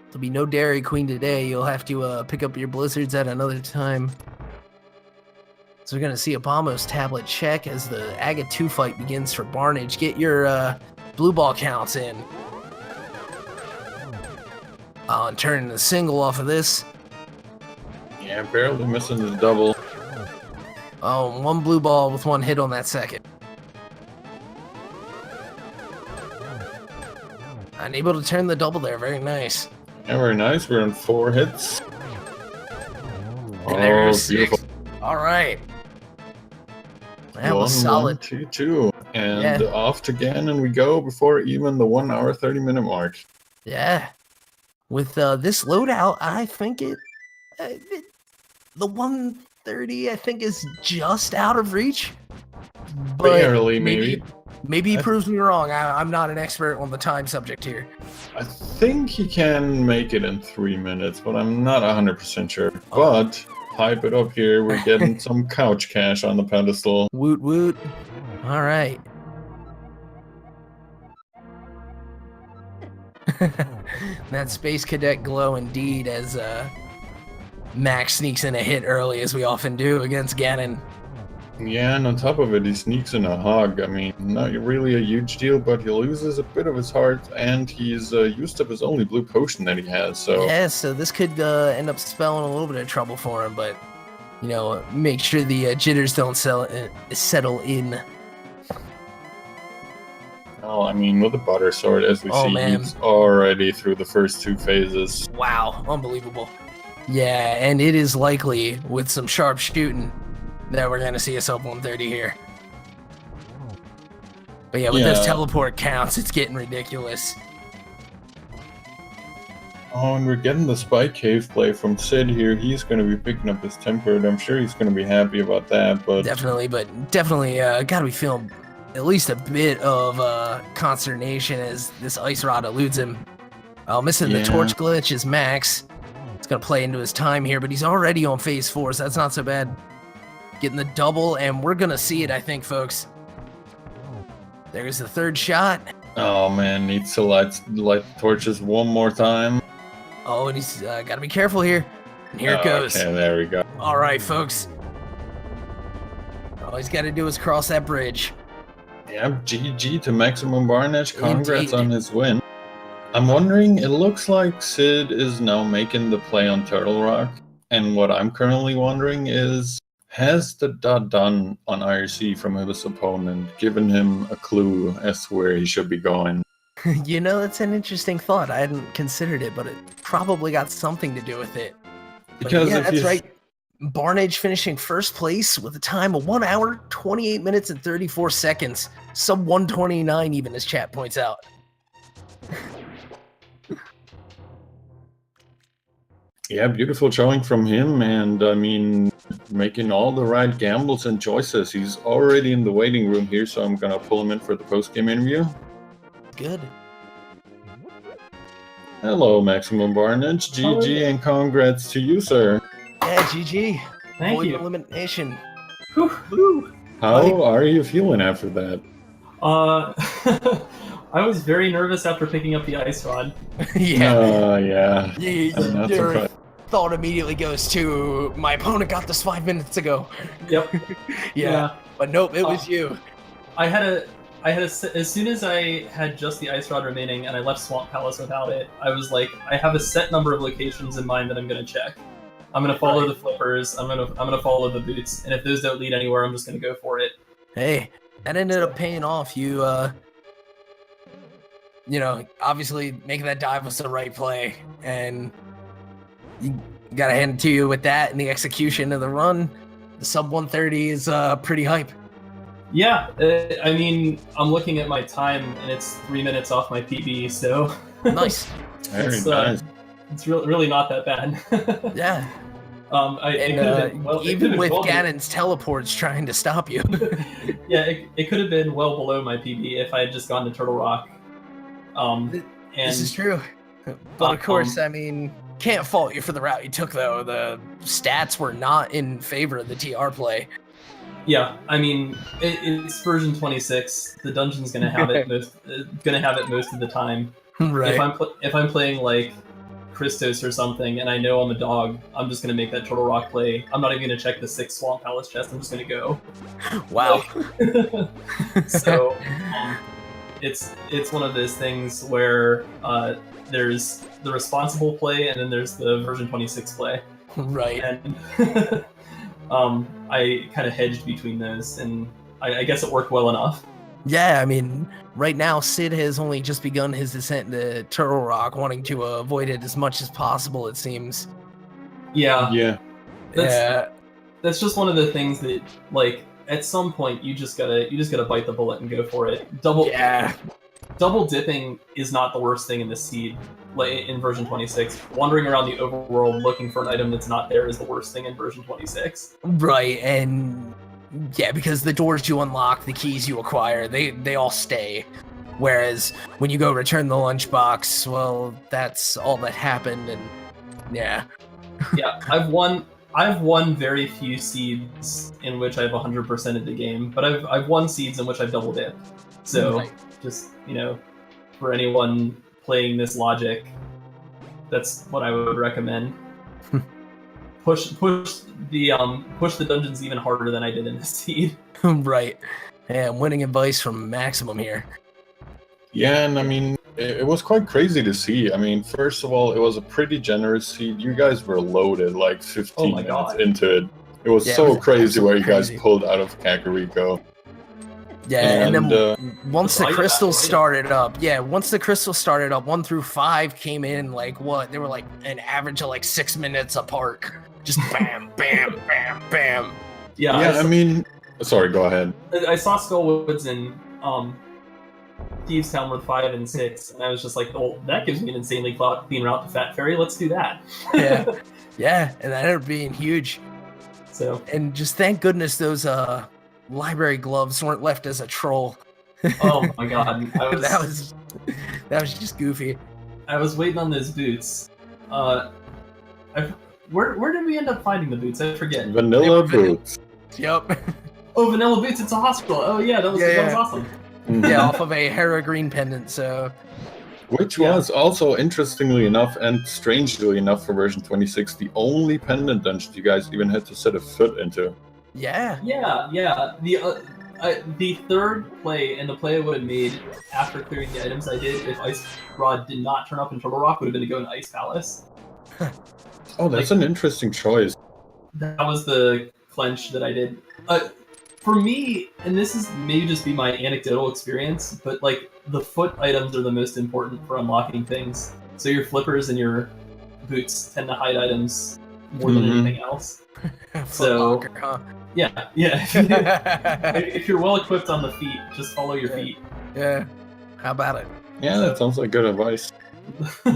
There'll be no Dairy Queen today. You'll have to pick up your blizzards at another time. So we're going to see a Bombos tablet check as the Agate 2 fight begins for Barnage. Get your blue ball counts in. And turning the single off of this. Yeah, barely missing the double. Oh, one blue ball with one hit on that second. Unable to turn the double there. Very nice. Yeah, very nice. We're in 4 hits. And there's Oh, beautiful. 6. All right. That was 1, solid. 1, 2, 2. And Yeah. off to Ganon we go before even the 1 hour 30-minute mark. Yeah. With this loadout, I think the 130, I think, is just out of reach. But Barely, maybe. Maybe he proves me wrong. I'm not an expert on the time subject here. I think he can make it in 3 minutes, but I'm not 100% sure. Oh. But hype it up here. We're getting some couch cash on the pedestal. Woot woot. All right. That Space Cadet glow indeed, as Max sneaks in a hit early, as we often do against Ganon. Yeah, and on top of it, he sneaks in a hog. I mean, not really a huge deal, but he loses a bit of his heart, and he's used up his only blue potion that he has, so... Yeah, so this could end up spelling a little bit of trouble for him, but, you know, make sure the jitters don't settle in. Oh, I mean, with the butter sword, as we see, man. he's already through the first 2 phases. Wow, unbelievable. Yeah, and it is likely, with some sharp shooting, that we're going to see a sub 130 here. But yeah, with those teleport counts, it's getting ridiculous. Oh, and we're getting the Spike Cave play from Sid here. He's going to be picking up his tempered. I'm sure he's going to be happy about that, but... Definitely got to be feeling at least a bit of consternation as this Ice Rod eludes him. Missing the torch glitch is Max. It's going to play into his time here, but he's already on phase 4, so that's not so bad. Getting the double, and we're going to see it, I think, folks. There's the 3rd shot. Oh, man, needs to light the torches one more time. Oh, and he's got to be careful here. And here it goes. Okay, there we go. All right, folks. All he's got to do is cross that bridge. Yeah, GG to Maximum Barnage. Congrats Indeed. on his win. I'm wondering, it looks like Sid is now making the play on Turtle Rock. And what I'm currently wondering is, has the dot done on IRC from his opponent given him a clue as to where he should be going? You know, that's an interesting thought. I hadn't considered it, but it probably got something to do with it. Because yeah, if that's he's... right. Barnage finishing first place with a time of 1 hour, 28 minutes, and 34 seconds. Sub 129 even, as chat points out. Yeah, beautiful showing from him, and I mean, making all the right gambles and choices. He's already in the waiting room here, so I'm gonna pull him in for the post-game interview. Good. Hello, Maximum Barnage. GG and congrats to you, sir. Yeah, GG. Thank Avoid you. elimination. Whew. Woo. How are you feeling after that? I was very nervous after picking up the ice rod. Yeah. Yeah. I'm not Your surprised. thought immediately goes to my opponent got this 5 minutes ago. Yep. Yeah. But nope, it was you. I had a as soon as I had just the ice rod remaining and I left Swamp Palace without it, I was like, I have a set number of locations in mind that I'm gonna check. I'm gonna follow the flippers. I'm gonna follow the boots, and if those don't lead anywhere, I'm just gonna go for it. Hey, that ended up paying off. You obviously making that dive was the right play, and you gotta hand it to you with that and the execution of the run. The sub 130 is pretty hype. Yeah, I mean, I'm looking at my time, and it's 3 minutes off my PB, so Nice. Very nice. It's really not that bad. Yeah. Even with Ganon's teleports trying to stop you. Yeah, it could have been well below my PB if I had just gone to Turtle Rock. This is true. But of course, I mean, can't fault you for the route you took, though. The stats were not in favor of the TR play. Yeah, I mean, it's version 26. The dungeon's gonna have it most of the time. Right. If I'm playing like Christos or something, and I know I'm a dog, I'm just gonna make that Turtle Rock play. I'm not even gonna check the 6 Swamp Palace chest. I'm just gonna go. Wow. So it's one of those things where there's the responsible play, and then there's the version 26 play. Right. And I kind of hedged between those, and I guess it worked well enough. Yeah, I mean, right now Sid has only just begun his descent into Turtle Rock, wanting to avoid it as much as possible, it seems. Yeah. Yeah. That's just one of the things that, like, at some point you just gotta bite the bullet and go for it. Double dipping is not the worst thing in the seed, like in version 26. Wandering around the overworld looking for an item that's not there is the worst thing in version 26. Right, and yeah, because the doors you unlock, the keys you acquire, they all stay. Whereas when you go return the lunchbox, well, that's all that happened, and yeah. Yeah, I've won very few seeds in which I've 100%ed the game, but I've won seeds in which I've double dipped. So just, for anyone playing this logic, that's what I would recommend. Push the dungeons even harder than I did in this seed. Right. Yeah, I'm winning advice from Maximum here. Yeah, and I mean, it was quite crazy to see. I mean, first of all, it was a pretty generous seed. You guys were loaded like 15 minutes into it. It was so crazy where you guys pulled out of Kakariko. Yeah, and then once the crystals started up, 1 through 5 came in like what? They were like an average of like 6 minutes apart. Just bam, bam, bam, bam. Yeah, I mean, sorry, go ahead. I saw Skullwoods in Thieves Town with 5 and 6, and I was just like, oh, that gives me an insanely clean route to Fat Fairy. Let's do that. Yeah, and that ended up being huge. So, and just thank goodness those library gloves weren't left as a troll. Oh my god, that was just goofy. I was waiting on those boots. Where did we end up finding the boots? I forget. Vanilla boots. Yep. Oh, vanilla boots! It's a hospital. Oh yeah, that was awesome. Yeah, off of a Hera Green pendant. So. Which was also, interestingly enough and strangely enough for version 26, the only pendant dungeon you guys even had to set a foot into. Yeah. The third play, and the play I would have made after clearing the items I did, if Ice Rod did not turn up in Turtle Rock, would have been to go in Ice Palace. Oh, that's an interesting choice. That was the clench that I did. For me, and this is maybe just be my anecdotal experience, but like the foot items are the most important for unlocking things. So your flippers and your boots tend to hide items more than anything else. So locker, huh? Yeah. If you're well equipped on the feet, just follow your feet. Yeah. How about it? Yeah, that sounds like good advice. I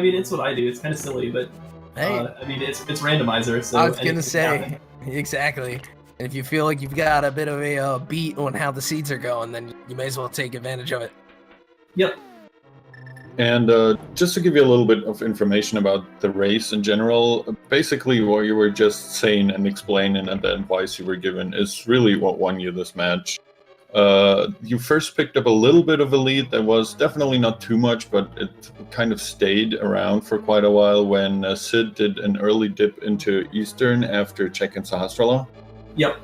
mean, it's what I do. It's kind of silly, but hey, I mean, it's randomizer. So I was gonna say exactly. And if you feel like you've got a bit of a beat on how the seeds are going, then you may as well take advantage of it. Yep. And just to give you a little bit of information about the race in general, basically what you were just saying and explaining and the advice you were given is really what won you this match. You first picked up a little bit of a lead that was definitely not too much, but it kind of stayed around for quite a while when Sid did an early dip into Eastern after checking Sahasrara. Yep.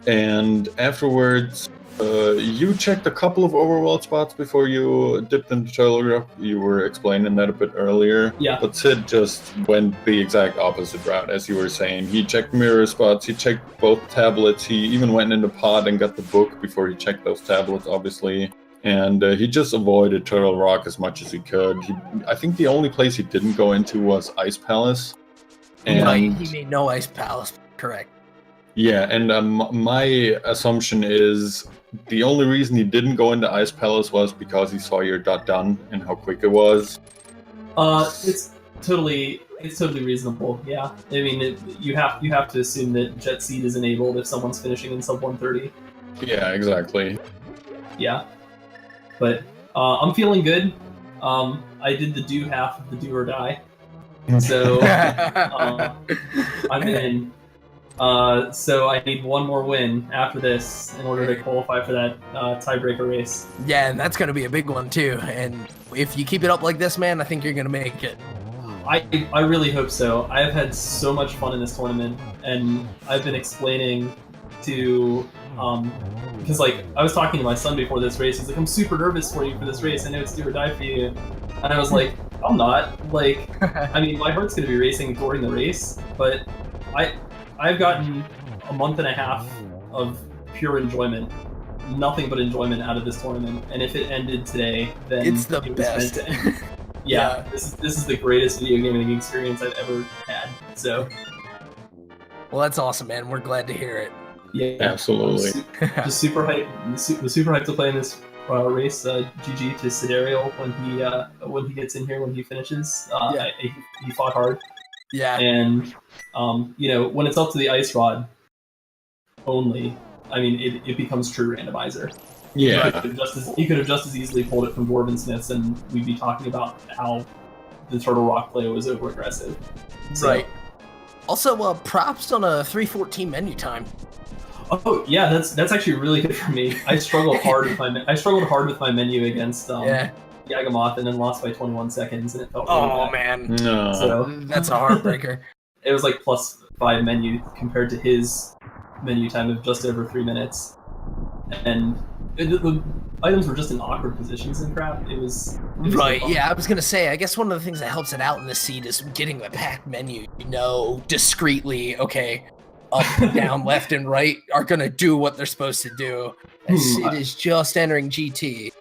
And afterwards, you checked a couple of overworld spots before you dipped into Telegraph. You were explaining that a bit earlier. Yeah. But Sid just went the exact opposite route, as you were saying. He checked mirror spots, he checked both tablets, he even went into Pod and got the book before he checked those tablets, obviously. And he just avoided Turtle Rock as much as he could. I think the only place he didn't go into was Ice Palace. And He made no Ice Palace, correct. yeah, and my assumption is the only reason he didn't go into Ice Palace was because he saw your dot done and how quick it was. It's totally reasonable. Yeah, I mean, you have to assume that Jet Seed is enabled if someone's finishing in sub 130. Yeah, exactly. Yeah, but I'm feeling good. I did the do half of the do or die, so I'm in. So I need one more win after this in order to qualify for that tiebreaker race. Yeah, and that's going to be a big one too. And if you keep it up like this, man, I think you're going to make it. I really hope so. I have had so much fun in this tournament, and I've been explaining to, because like I was talking to my son before this race. He's like, "I'm super nervous for you for this race. I know it's do or die for you," and I was like, "I'm not. Like, I mean, my heart's going to be racing during the race, but I've gotten a month and a half of pure enjoyment, nothing but enjoyment out of this tournament. And if it ended today, then it's the best. Yeah, this is the greatest video gaming experience I've ever had. So, well, that's awesome, man. We're glad to hear it. Yeah, absolutely. Just super hyped. Super hyped to play in this race. GG to Sydarial when he gets in here when he finishes. He fought hard. Yeah. And when it's up to the ice rod only, I mean, it becomes true randomizer. Yeah. He could have just as easily pulled it from Dwarven Smiths, and we'd be talking about how the Turtle Rock play was over aggressive. So, right. Also, props on a 3:14 menu time. Oh yeah, that's actually really good for me. I struggled hard with my menu against Yagamoth, and then lost by 21 seconds, and it felt really bad. Man, no. So that's a heartbreaker. It was like +5 menu compared to his menu time of just over 3 minutes, and the items were just in awkward positions and crap. It was right. Yeah, I was gonna say. I guess one of the things that helps it out in the seed is getting the packed menu. Discreetly. Okay, up, down, left, and right are gonna do what they're supposed to do. As Sid is just entering GT.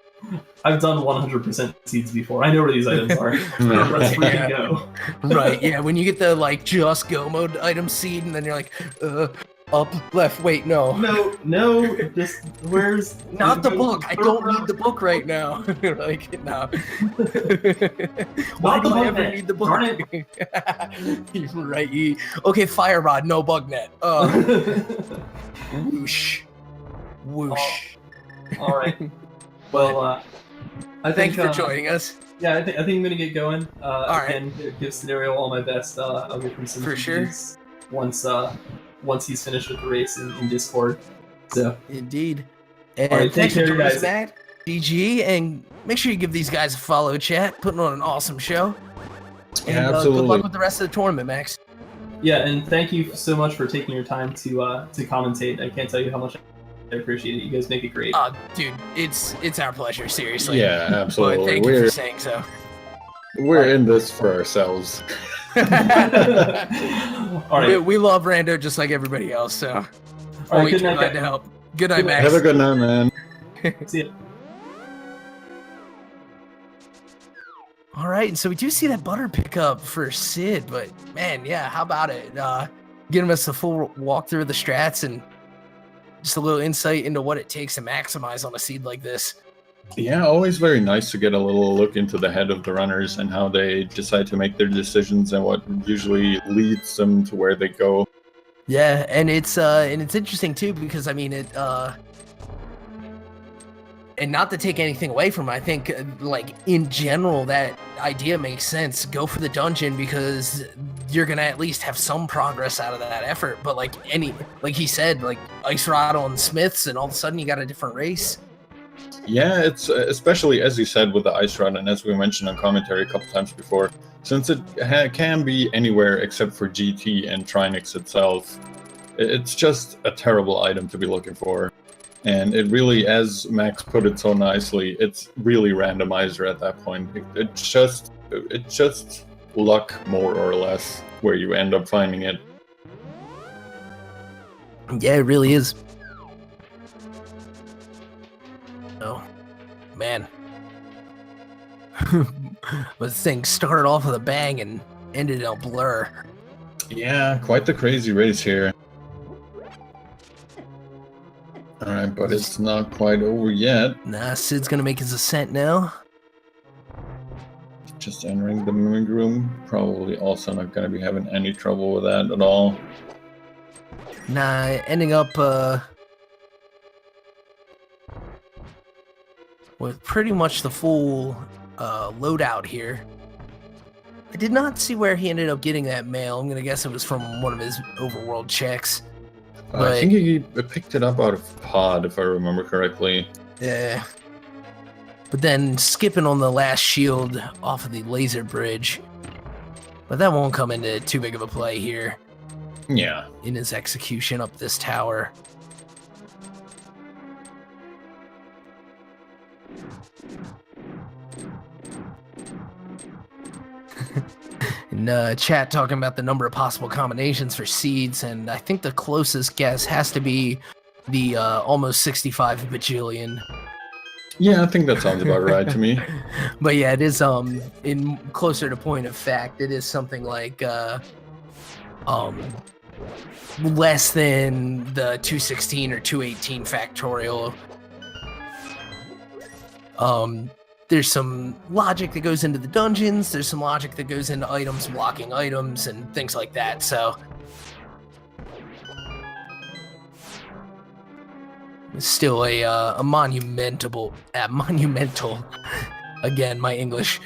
I've done 100% seeds before. I know where these items are. Let's freaking go. Right, yeah, when you get the just go mode item seed, and then you're like, up, left, wait, no. No, just where's... Not the book. I don't need the book right now. Like, no. Why do I ever need the book? Darn it. You're right. Okay, Fire Rod, no bug net. Whoosh. Whoosh. All right. Well, I think... Thanks for joining us. Yeah, I think I'm gonna get going. Alright. Give Scenario all my best. I'll give him some for sure. Once he's finished with the race in Discord. So indeed. And right, thanks for joining us, guys. Matt. GG, and make sure you give these guys a follow, chat. Putting on an awesome show. And absolutely. Good luck with the rest of the tournament, Max. Yeah, and thank you so much for taking your time to commentate. I can't tell you how much I appreciate it. You guys make it great. Dude, it's our pleasure, seriously. Yeah, absolutely. But thank you for saying so. We're in this for ourselves. All right. We love Rando just like everybody else, so All right, always good night, glad guys. to help. Good night, Max. Have a good night, man. See ya. All right, so we do see that butter pickup for Sid, but man, yeah, how about it? Giving us a full walkthrough of the strats and just a little insight into what it takes to maximize on a seed like this. Yeah, always very nice to get a little look into the head of the runners and how they decide to make their decisions and what usually leads them to where they go. Yeah, and it's interesting too because I mean it and not to take anything away from it, I think like in general that idea makes sense. Go for the dungeon because you're gonna at least have some progress out of that effort. But like he said, like Ice Rattle and Smiths, and all of a sudden you got a different race. Yeah, it's especially as you said with the Ice Run, and as we mentioned on commentary a couple times before, since it can be anywhere except for GT and Trinix itself, it's just a terrible item to be looking for. And it really, as Max put it so nicely, it's really randomizer at that point. It's just luck, more or less, where you end up finding it. Yeah, it really is. Oh, man. This thing started off with a bang and ended in a blur. Yeah, quite the crazy race here. Alright, but it's not quite over yet. Nah, Sid's gonna make his ascent now. Just entering the moving room. Probably also not gonna be having any trouble with that at all. Nah, ending up with pretty much the full loadout here. I did not see where he ended up getting that mail. I'm gonna guess it was from one of his overworld checks. I think he picked it up out of Pod, if I remember correctly. Yeah. But then skipping on the last shield off of the laser bridge. But that won't come into too big of a play here. Yeah. In his execution up this tower. In chat talking about the number of possible combinations for seeds, and I think the closest guess has to be the almost 65 bajillion. Yeah, I think that sounds about right to me. But yeah, it is in closer to point of fact, it is something like less than the 216 or 218 factorial. There's some logic that goes into the dungeons, there's some logic that goes into items, blocking items, and things like that, so... It's still a monumental, again, my English,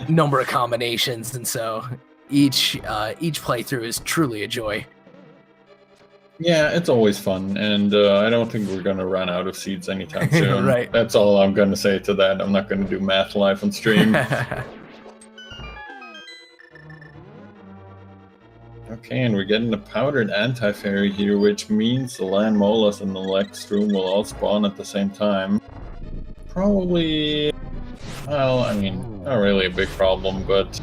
number of combinations, and so each playthrough is truly a joy. Yeah, it's always fun, and I don't think we're going to run out of seeds anytime soon. Right. That's all I'm going to say to that. I'm not going to do math live on stream. Okay, and we're getting a powdered anti-fairy here, which means the Land Molas and the Lex Room will all spawn at the same time. Probably, well, I mean, not really a big problem, but...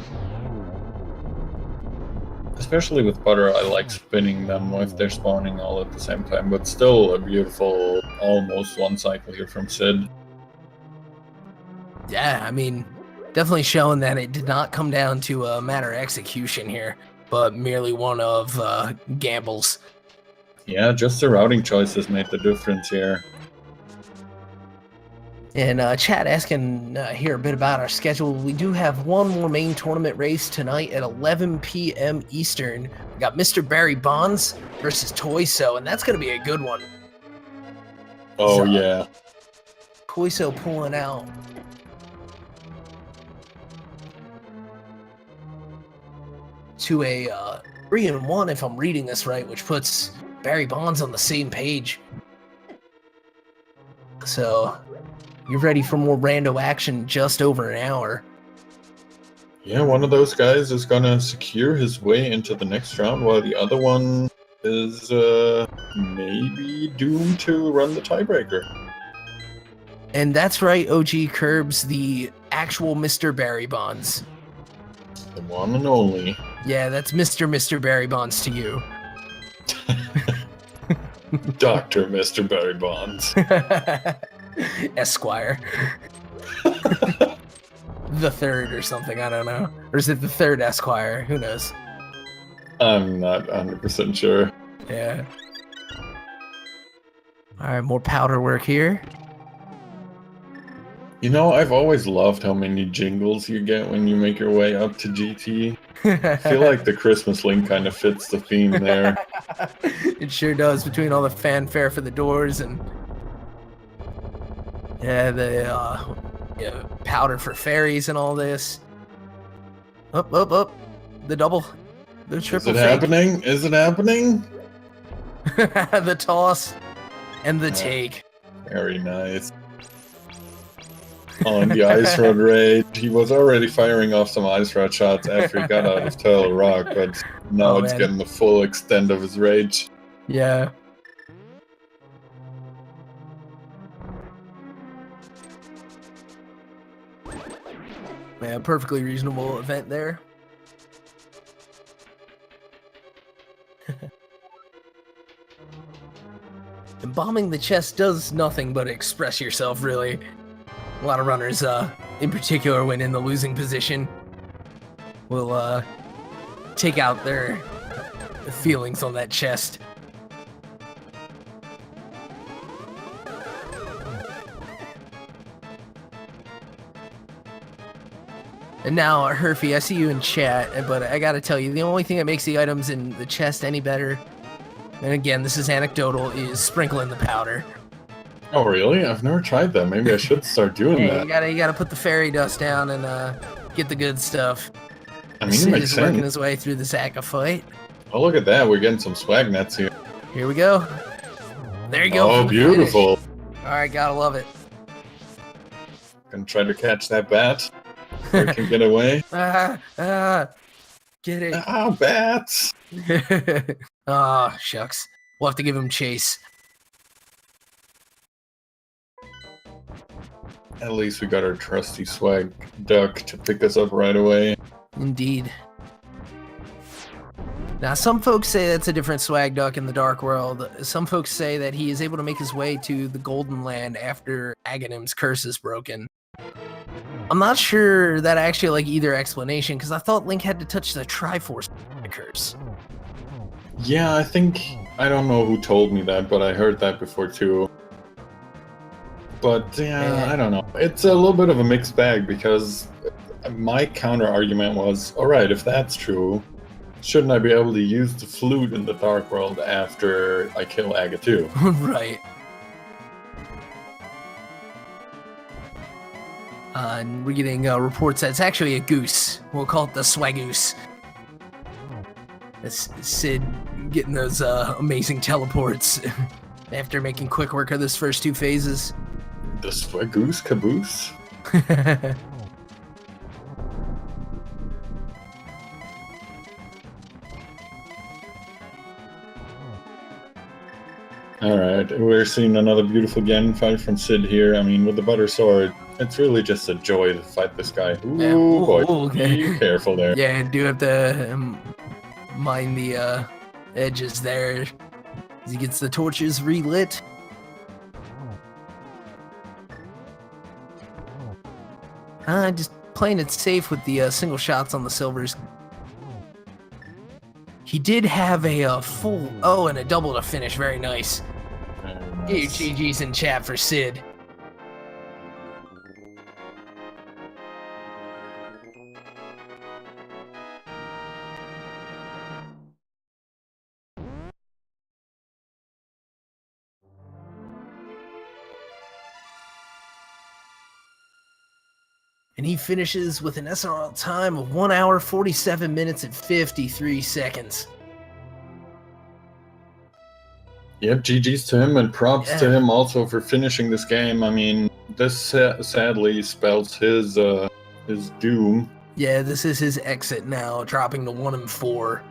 Especially with Butter, I like spinning them if they're spawning all at the same time, but still a beautiful, almost one cycle here from Sid. Yeah, I mean, definitely showing that it did not come down to a matter of execution here, but merely one of gambles. Yeah, just the routing choices made the difference here. And chat asking here a bit about our schedule. We do have one more main tournament race tonight at 11 p.m. Eastern. We got Mr. Barry Bonds versus Toyso, and that's going to be a good one. Oh, So, yeah. Toyso pulling out to a 3-1, if I'm reading this right, which puts Barry Bonds on the same page. So... You're ready for more rando action just over an hour. Yeah, one of those guys is gonna secure his way into the next round, while the other one is maybe doomed to run the tiebreaker. And that's right, OG Curbs, the actual Mr. Barry Bonds. The one and only. Yeah, that's Mr. Barry Bonds to you. Dr. Mr. Barry Bonds. Esquire. The third or something, I don't know. Or is it the third Esquire? Who knows? I'm not 100% sure. Yeah. Alright, more powder work here. You know, I've always loved how many jingles you get when you make your way up to GT. I feel like the Christmas link kind of fits the theme there. It sure does, between all the fanfare for the doors and... Yeah, the powder for fairies and all this. Up. The double. The triple Is it fake. happening? Is it happening? The toss and the take. Very nice. On the Ice Rod Rage, he was already firing off some Ice Rod shots after he got out of Turtle Rock, but now it's man. getting the full extent of his rage. Yeah. Man, perfectly reasonable event there. And bombing the chest does nothing but express yourself, really. A lot of runners, in particular when in the losing position, will take out their feelings on that chest. And now, Herfy, I see you in chat, but I gotta tell you, the only thing that makes the items in the chest any better, and again, this is anecdotal, is sprinkling the powder. Oh, really? I've never tried that. Maybe I should start doing Hey, that. you gotta put the fairy dust down and get the good stuff. I mean, it Sid makes is working sense. his way through the Zakaphoid. Oh, look at that. We're getting some swag nets here. Here we go. There you go. Oh, for the beautiful. finish. All right, gotta love it. Gonna try to catch that bat. Or can get away. Get it. Ah, bats! Ah, shucks. We'll have to give him chase. At least we got our trusty swag duck to pick us up right away. Indeed. Now, some folks say that's a different swag duck in the Dark World. Some folks say that he is able to make his way to the Golden Land after Aghanim's curse is broken. I'm not sure that I actually like either explanation, because I thought Link had to touch the Triforce curse. Yeah, I don't know who told me that, but I heard that before too. But yeah, I don't know. It's a little bit of a mixed bag, because my counter argument was, alright, if that's true, shouldn't I be able to use the flute in the Dark World after I kill Aga too? Right. And we're getting reports that it's actually a goose. We'll call it the Swagoose. That's Sid getting those amazing teleports after making quick work of those first two phases. The Swagoose Caboose? Alright, we're seeing another beautiful Ganon fight from Sid here. I mean, with the Butter Sword, it's really just a joy to fight this guy. Ooh, Yeah. boy, Okay. be careful there. Yeah, I do have to mind the edges there as he gets the torches relit. Just playing it safe with the single shots on the silvers. He did have a full and a double to finish. Very nice. Very Get your nice. GG's in chat for Sid. And he finishes with an SRL time of 1 hour, 47 minutes, and 53 seconds. Yep, GG's to him, and props to Yeah. him also for finishing this game. I mean, this sadly spells his doom. Yeah, this is his exit now, dropping to 1 and 4.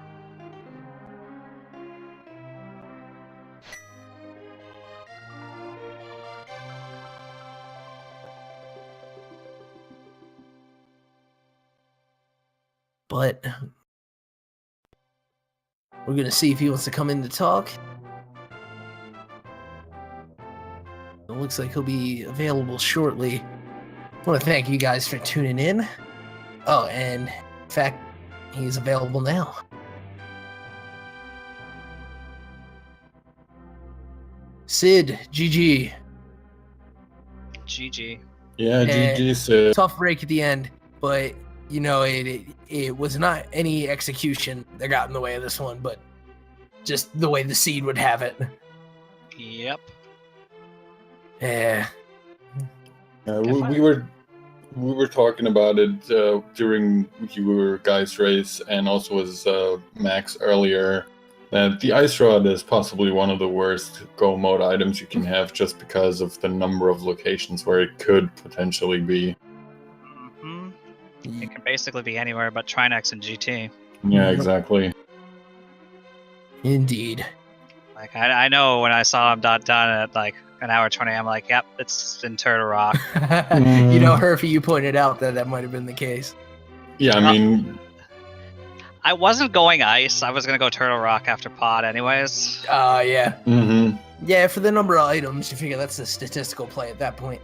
But we're gonna see if he wants to come in to talk. It looks like he'll be available shortly. I want to thank you guys for tuning in. Oh, and in fact, he's available now. Sid, GG. GG. Yeah, GG's to Tough break at the end, but you know, it was not any execution that got in the way of this one, but just the way the seed would have it. Yep. Yeah. We were talking about it during your guys' race, and also with Max earlier. That the ice rod is possibly one of the worst go mode items you can have, just because of the number of locations where it could potentially be. Mm-hmm. It can basically be anywhere but Trinex and GT. Yeah, exactly. Indeed. Like I know when I saw him done at like an hour 20, I'm like, yep, it's in Turtle Rock. You know, Herfy, you pointed out that might have been the case. Yeah, I mean, I wasn't going ice. I was gonna go Turtle Rock after pod, anyways. Yeah. mm-hmm. Yeah, for the number of items, you figure that's a statistical play at that point.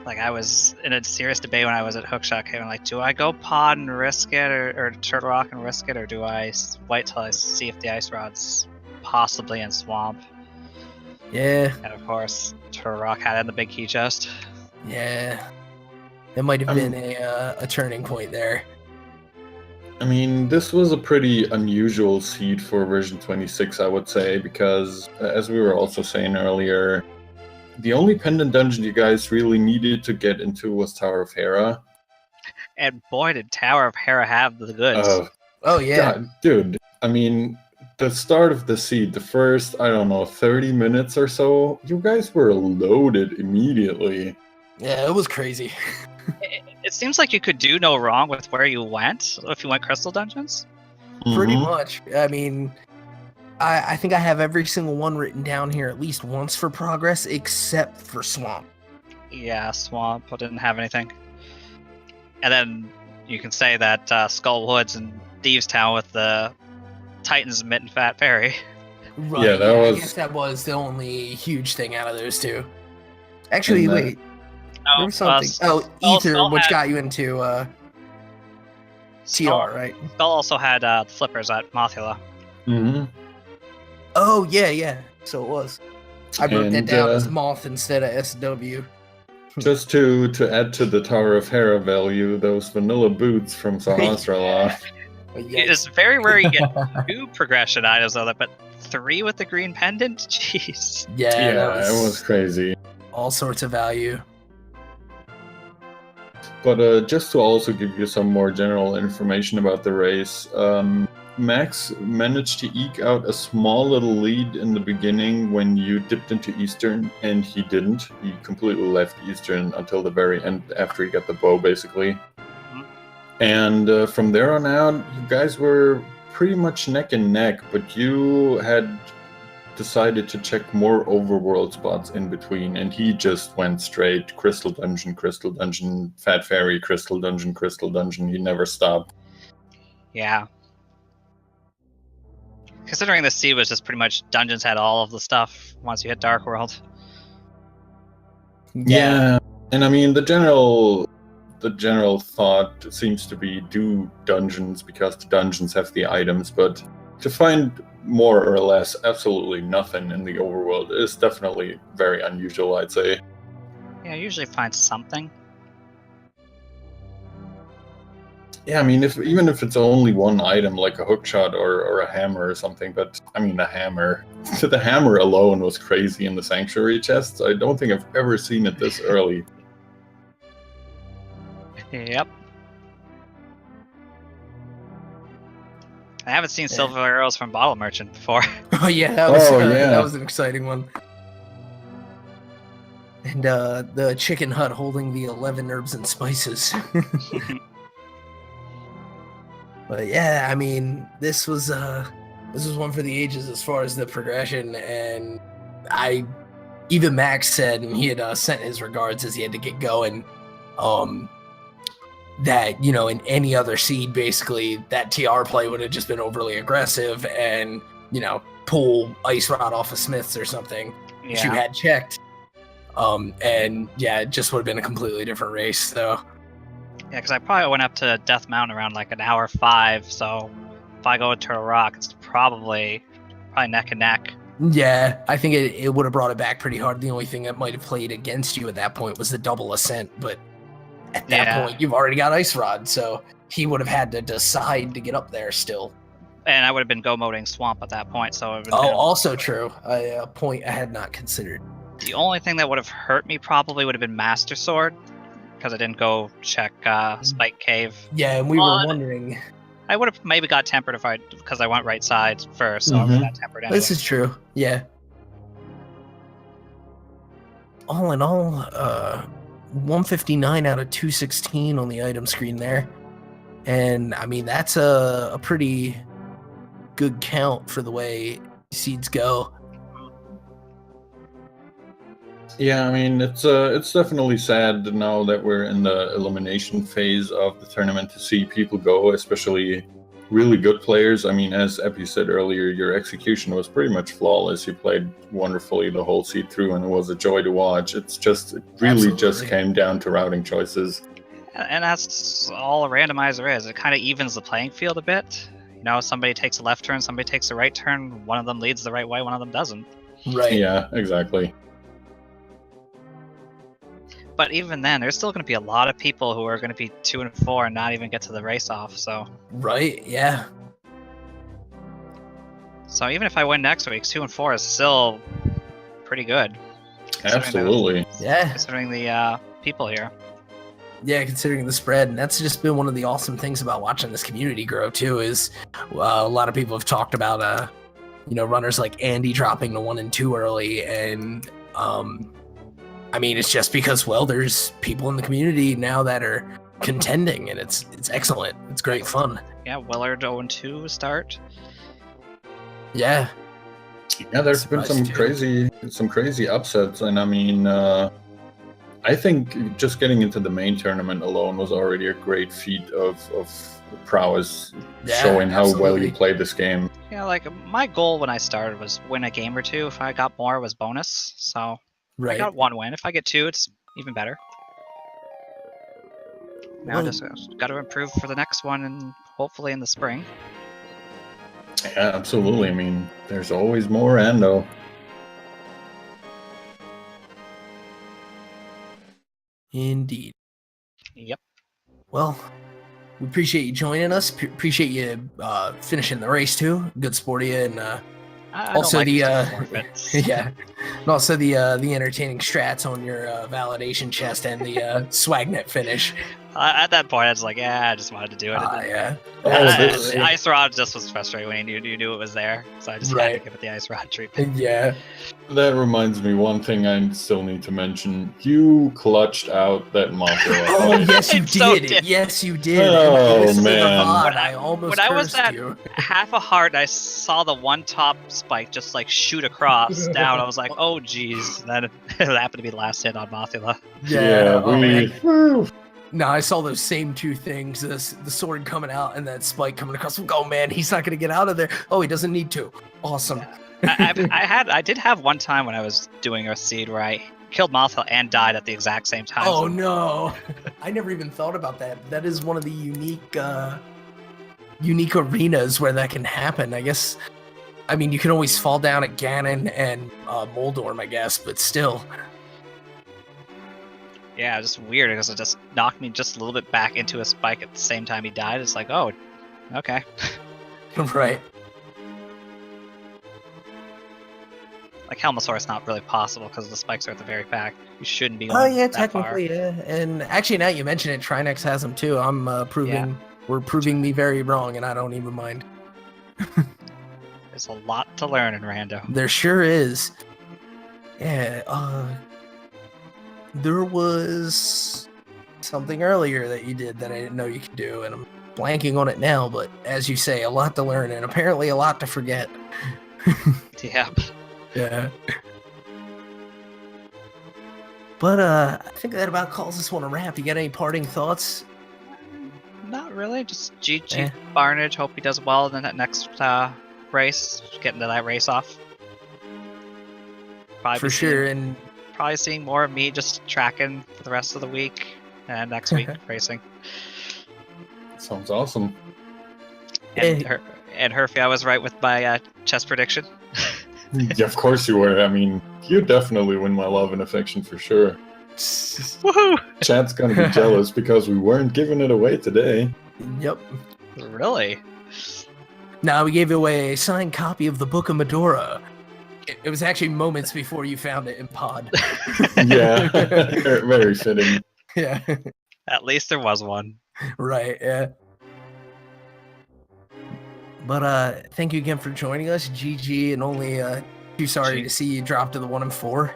Like I was in a serious debate when I was at Hookshot Cave. I'm like, do I go pod and risk it, or Turtle Rock and risk it, or do I wait till I see if the ice rod's possibly in Swamp? Yeah. And of course, Turtle Rock had it in the big key chest. Yeah. It might have been a turning point there. I mean, this was a pretty unusual seed for version 26, I would say, because as we were also saying earlier, the only pendant dungeon you guys really needed to get into was Tower of Hera. And boy, did Tower of Hera have the goods. Oh, yeah. God, dude, I mean, the start of the seed, the first, I don't know, 30 minutes or so, you guys were loaded immediately. Yeah, it was crazy. It seems like you could do no wrong with where you went if you went Crystal Dungeons. Pretty Mhm. much. I mean, I think I have every single one written down here at least once for progress, except for Swamp. Yeah, Swamp didn't have anything. And then you can say that Skull Woods and Thieves Town with the Titans Mitt and Fat Fairy. Right, Yeah, that was- I guess that was the only huge thing out of those two. Actually, And that- wait. There was something. Ether, Skull which had- got you into TR, right? Skull also had the flippers at Mothula. Mhm. Oh, yeah. So it was. I wrote that And, down as Moth instead of SW. Just to add to the Tower of Hera value, those vanilla boots from Sahasrara. It is very rare you get 2 progression items of it, but 3 with the green pendant? Jeez. Yeah, Yeah, that it was crazy. all sorts of value. But just to also give you some more general information about the race, Max managed to eke out a small little lead in the beginning when you dipped into Eastern, and he didn't. He completely left Eastern until the very end after he got the bow, basically. Mhm. And from there on out, you guys were pretty much neck and neck, but you had decided to check more overworld spots in between, and he just went straight Crystal Dungeon, Fat Fairy, Crystal Dungeon. He never stopped. Yeah. Considering the sea was just pretty much dungeons had all of the stuff once you hit Dark World. And I mean the general thought seems to be do dungeons because the dungeons have the items, but to find more or less absolutely nothing in the overworld is definitely very unusual, I'd say. Yeah, usually find something. Yeah, I mean, even if it's only one item, like a hookshot or a hammer or something, but I mean, the hammer alone was crazy in the Sanctuary chests. I don't think I've ever seen it this early. Yep. I haven't seen silver arrows from Bottle Merchant before. Oh, yeah, that was an exciting one. And the chicken hut holding the 11 herbs and spices. But yeah, I mean, this was one for the ages as far as the progression, and even Max said, and he had sent his regards as he had to get going, that, you know, in any other seed, basically, that TR play would have just been overly aggressive and, you know, pull Ice Rod off of Smiths or something, which you had checked. And yeah, it just would have been a completely different race, so. Yeah, because I probably went up to Death Mountain around like an hour 5, so if I go to Turtle Rock, it's probably neck and neck. Yeah, I think it would have brought it back pretty hard. The only thing that might have played against you at that point was the double ascent, but at that point, you've already got Ice Rod, so he would have had to decide to get up there still. And I would have been go-moding Swamp at that point, so it would have been also true. A point I had not considered. The only thing that would have hurt me probably would have been Master Sword, because I didn't go check Spike Cave. Yeah, and we were wondering. I would have maybe got tempered because I went right side first, so I would have got tempered anyway. This is true. Yeah. All in all, 159 out of 216 on the item screen there. And I mean, that's a pretty good count for the way seeds go. Yeah, I mean, it's definitely sad now that we're in the elimination phase of the tournament to see people go, especially really good players. I mean, as Epi said earlier, your execution was pretty much flawless. You played wonderfully the whole seed through, and it was a joy to watch. It really just came down to routing choices. And that's all a randomizer is. It kind of evens the playing field a bit. You know, somebody takes a left turn, somebody takes a right turn. One of them leads the right way, one of them doesn't. Right. Yeah, exactly. But even then, there's still going to be a lot of people who are going to be 2 and 4 and not even get to the race off. So. Right. Yeah. So even if I win next week, 2 and 4 is still pretty good. Absolutely. Yeah. Considering the people here. Yeah, considering the spread, and that's just been one of the awesome things about watching this community grow too. Is a lot of people have talked about, runners like Andy dropping to 1 and 2 early, and I mean, it's just because there's people in the community now that are contending, and it's excellent. It's great fun. Yeah, Willard 0 and 2 start. Yeah. Yeah, there's been some crazy upsets, and I mean, I think just getting into the main tournament alone was already a great feat of prowess, showing how well you play this game. Yeah, like my goal when I started was win a game or 2. If I got more, it was bonus. So I got 1 win. If I get 2, it's even better. Now just got to improve for the next one, and hopefully in the spring. Yeah, absolutely. I mean, there's always more Ando. Indeed. Yep. Well, we appreciate you joining us. Appreciate you finishing the race too. Good sport of you, and also like yeah, and also the entertaining strats on your validation chest and the swagnet finish. At that point, I was like, yeah, I just wanted to do it. Yeah. The ice rod just was frustrating when you knew it was there, so I just had to give it the ice rod treatment. Yeah. That reminds me, one thing I still need to mention. You clutched out that Mothra. Oh, yes, you So did. Yes, you did. Oh, man. I almost when I was cursed at you. half a heart, I saw the one top spike just like shoot across down. I was like, oh, geez. And then it happened to be the last hit on Mothula. Yeah. Oh, man. Woo. No, I saw those same two things, the sword coming out and that spike coming across. Oh, man, he's not going to get out of there. Oh, he doesn't need to. Awesome. I did have one time when I was doing a seed where I killed Mothula and died at the exact same time. Oh, no. I never even thought about that. That is one of the unique arenas where that can happen. I guess, I mean, you can always fall down at Ganon and Moldorm, I guess, but still. Yeah, just weird because it just knocked me just a little bit back into a spike at the same time he died. It's like, oh, okay. Right. Like Helmosaurus, not really possible because the spikes are at the very back. You shouldn't be going Oh, yeah, that technically, far. yeah. And actually, now you mention it, Trinex has them too. I'm we're proving me very wrong, and I don't even mind. There's a lot to learn in Rando. There sure is. Yeah, there was something earlier that you did that I didn't know you could do, and I'm blanking on it now, but as you say, a lot to learn, and apparently a lot to forget. Yeah. Yeah. But I think that about calls this one a wrap. You got any parting thoughts? Not really. Just GG Barnage. Hope he does well in that next race. Get into that race off. Probably For sure, and probably seeing more of me just tracking for the rest of the week and next week racing. Sounds awesome. And Herfy, I was right with my chess prediction. Yeah, of course you were. I mean, you definitely win my love and affection for sure. Woohoo! Chat's gonna be jealous because we weren't giving it away today. Yep. Really? Now we gave away a signed copy of the Book of Medora. It was actually moments before you found it in pod. Yeah, very fitting. Yeah. At least there was one. Right. Yeah. But thank you again for joining us, GG, and only too sorry to see you drop to the 1 and 4.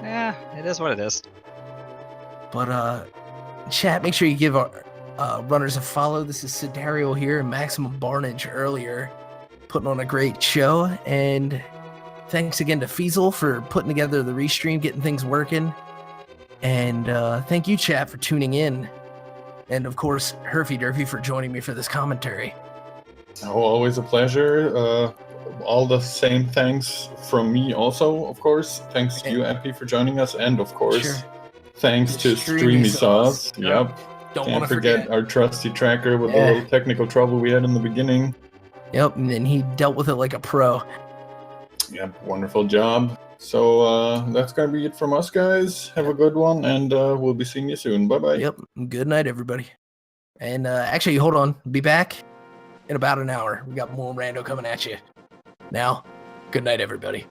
Yeah, it is what it is. But chat, make sure you give our runners a follow. This is Sydarial here and Maximum Barnage earlier, putting on a great show. And thanks again to Feasel for putting together the restream, getting things working. And thank you, chat, for tuning in. And of course, Herfy Durfy for joining me for this commentary. Oh, always a pleasure. All the same thanks from me also, of course. Thanks to you, Epi, for joining us. And of course, thanks to Streamy Sauce. Yep. Don't Can't want to forget our trusty tracker with the little technical trouble we had in the beginning. Yep, and then he dealt with it like a pro. Yep, wonderful job. So that's going to be it from us, guys. Have a good one, and we'll be seeing you soon. Bye-bye. Yep, good night, everybody. And actually, hold on. Be back in about an hour. We got more rando coming at you. Now, good night, everybody.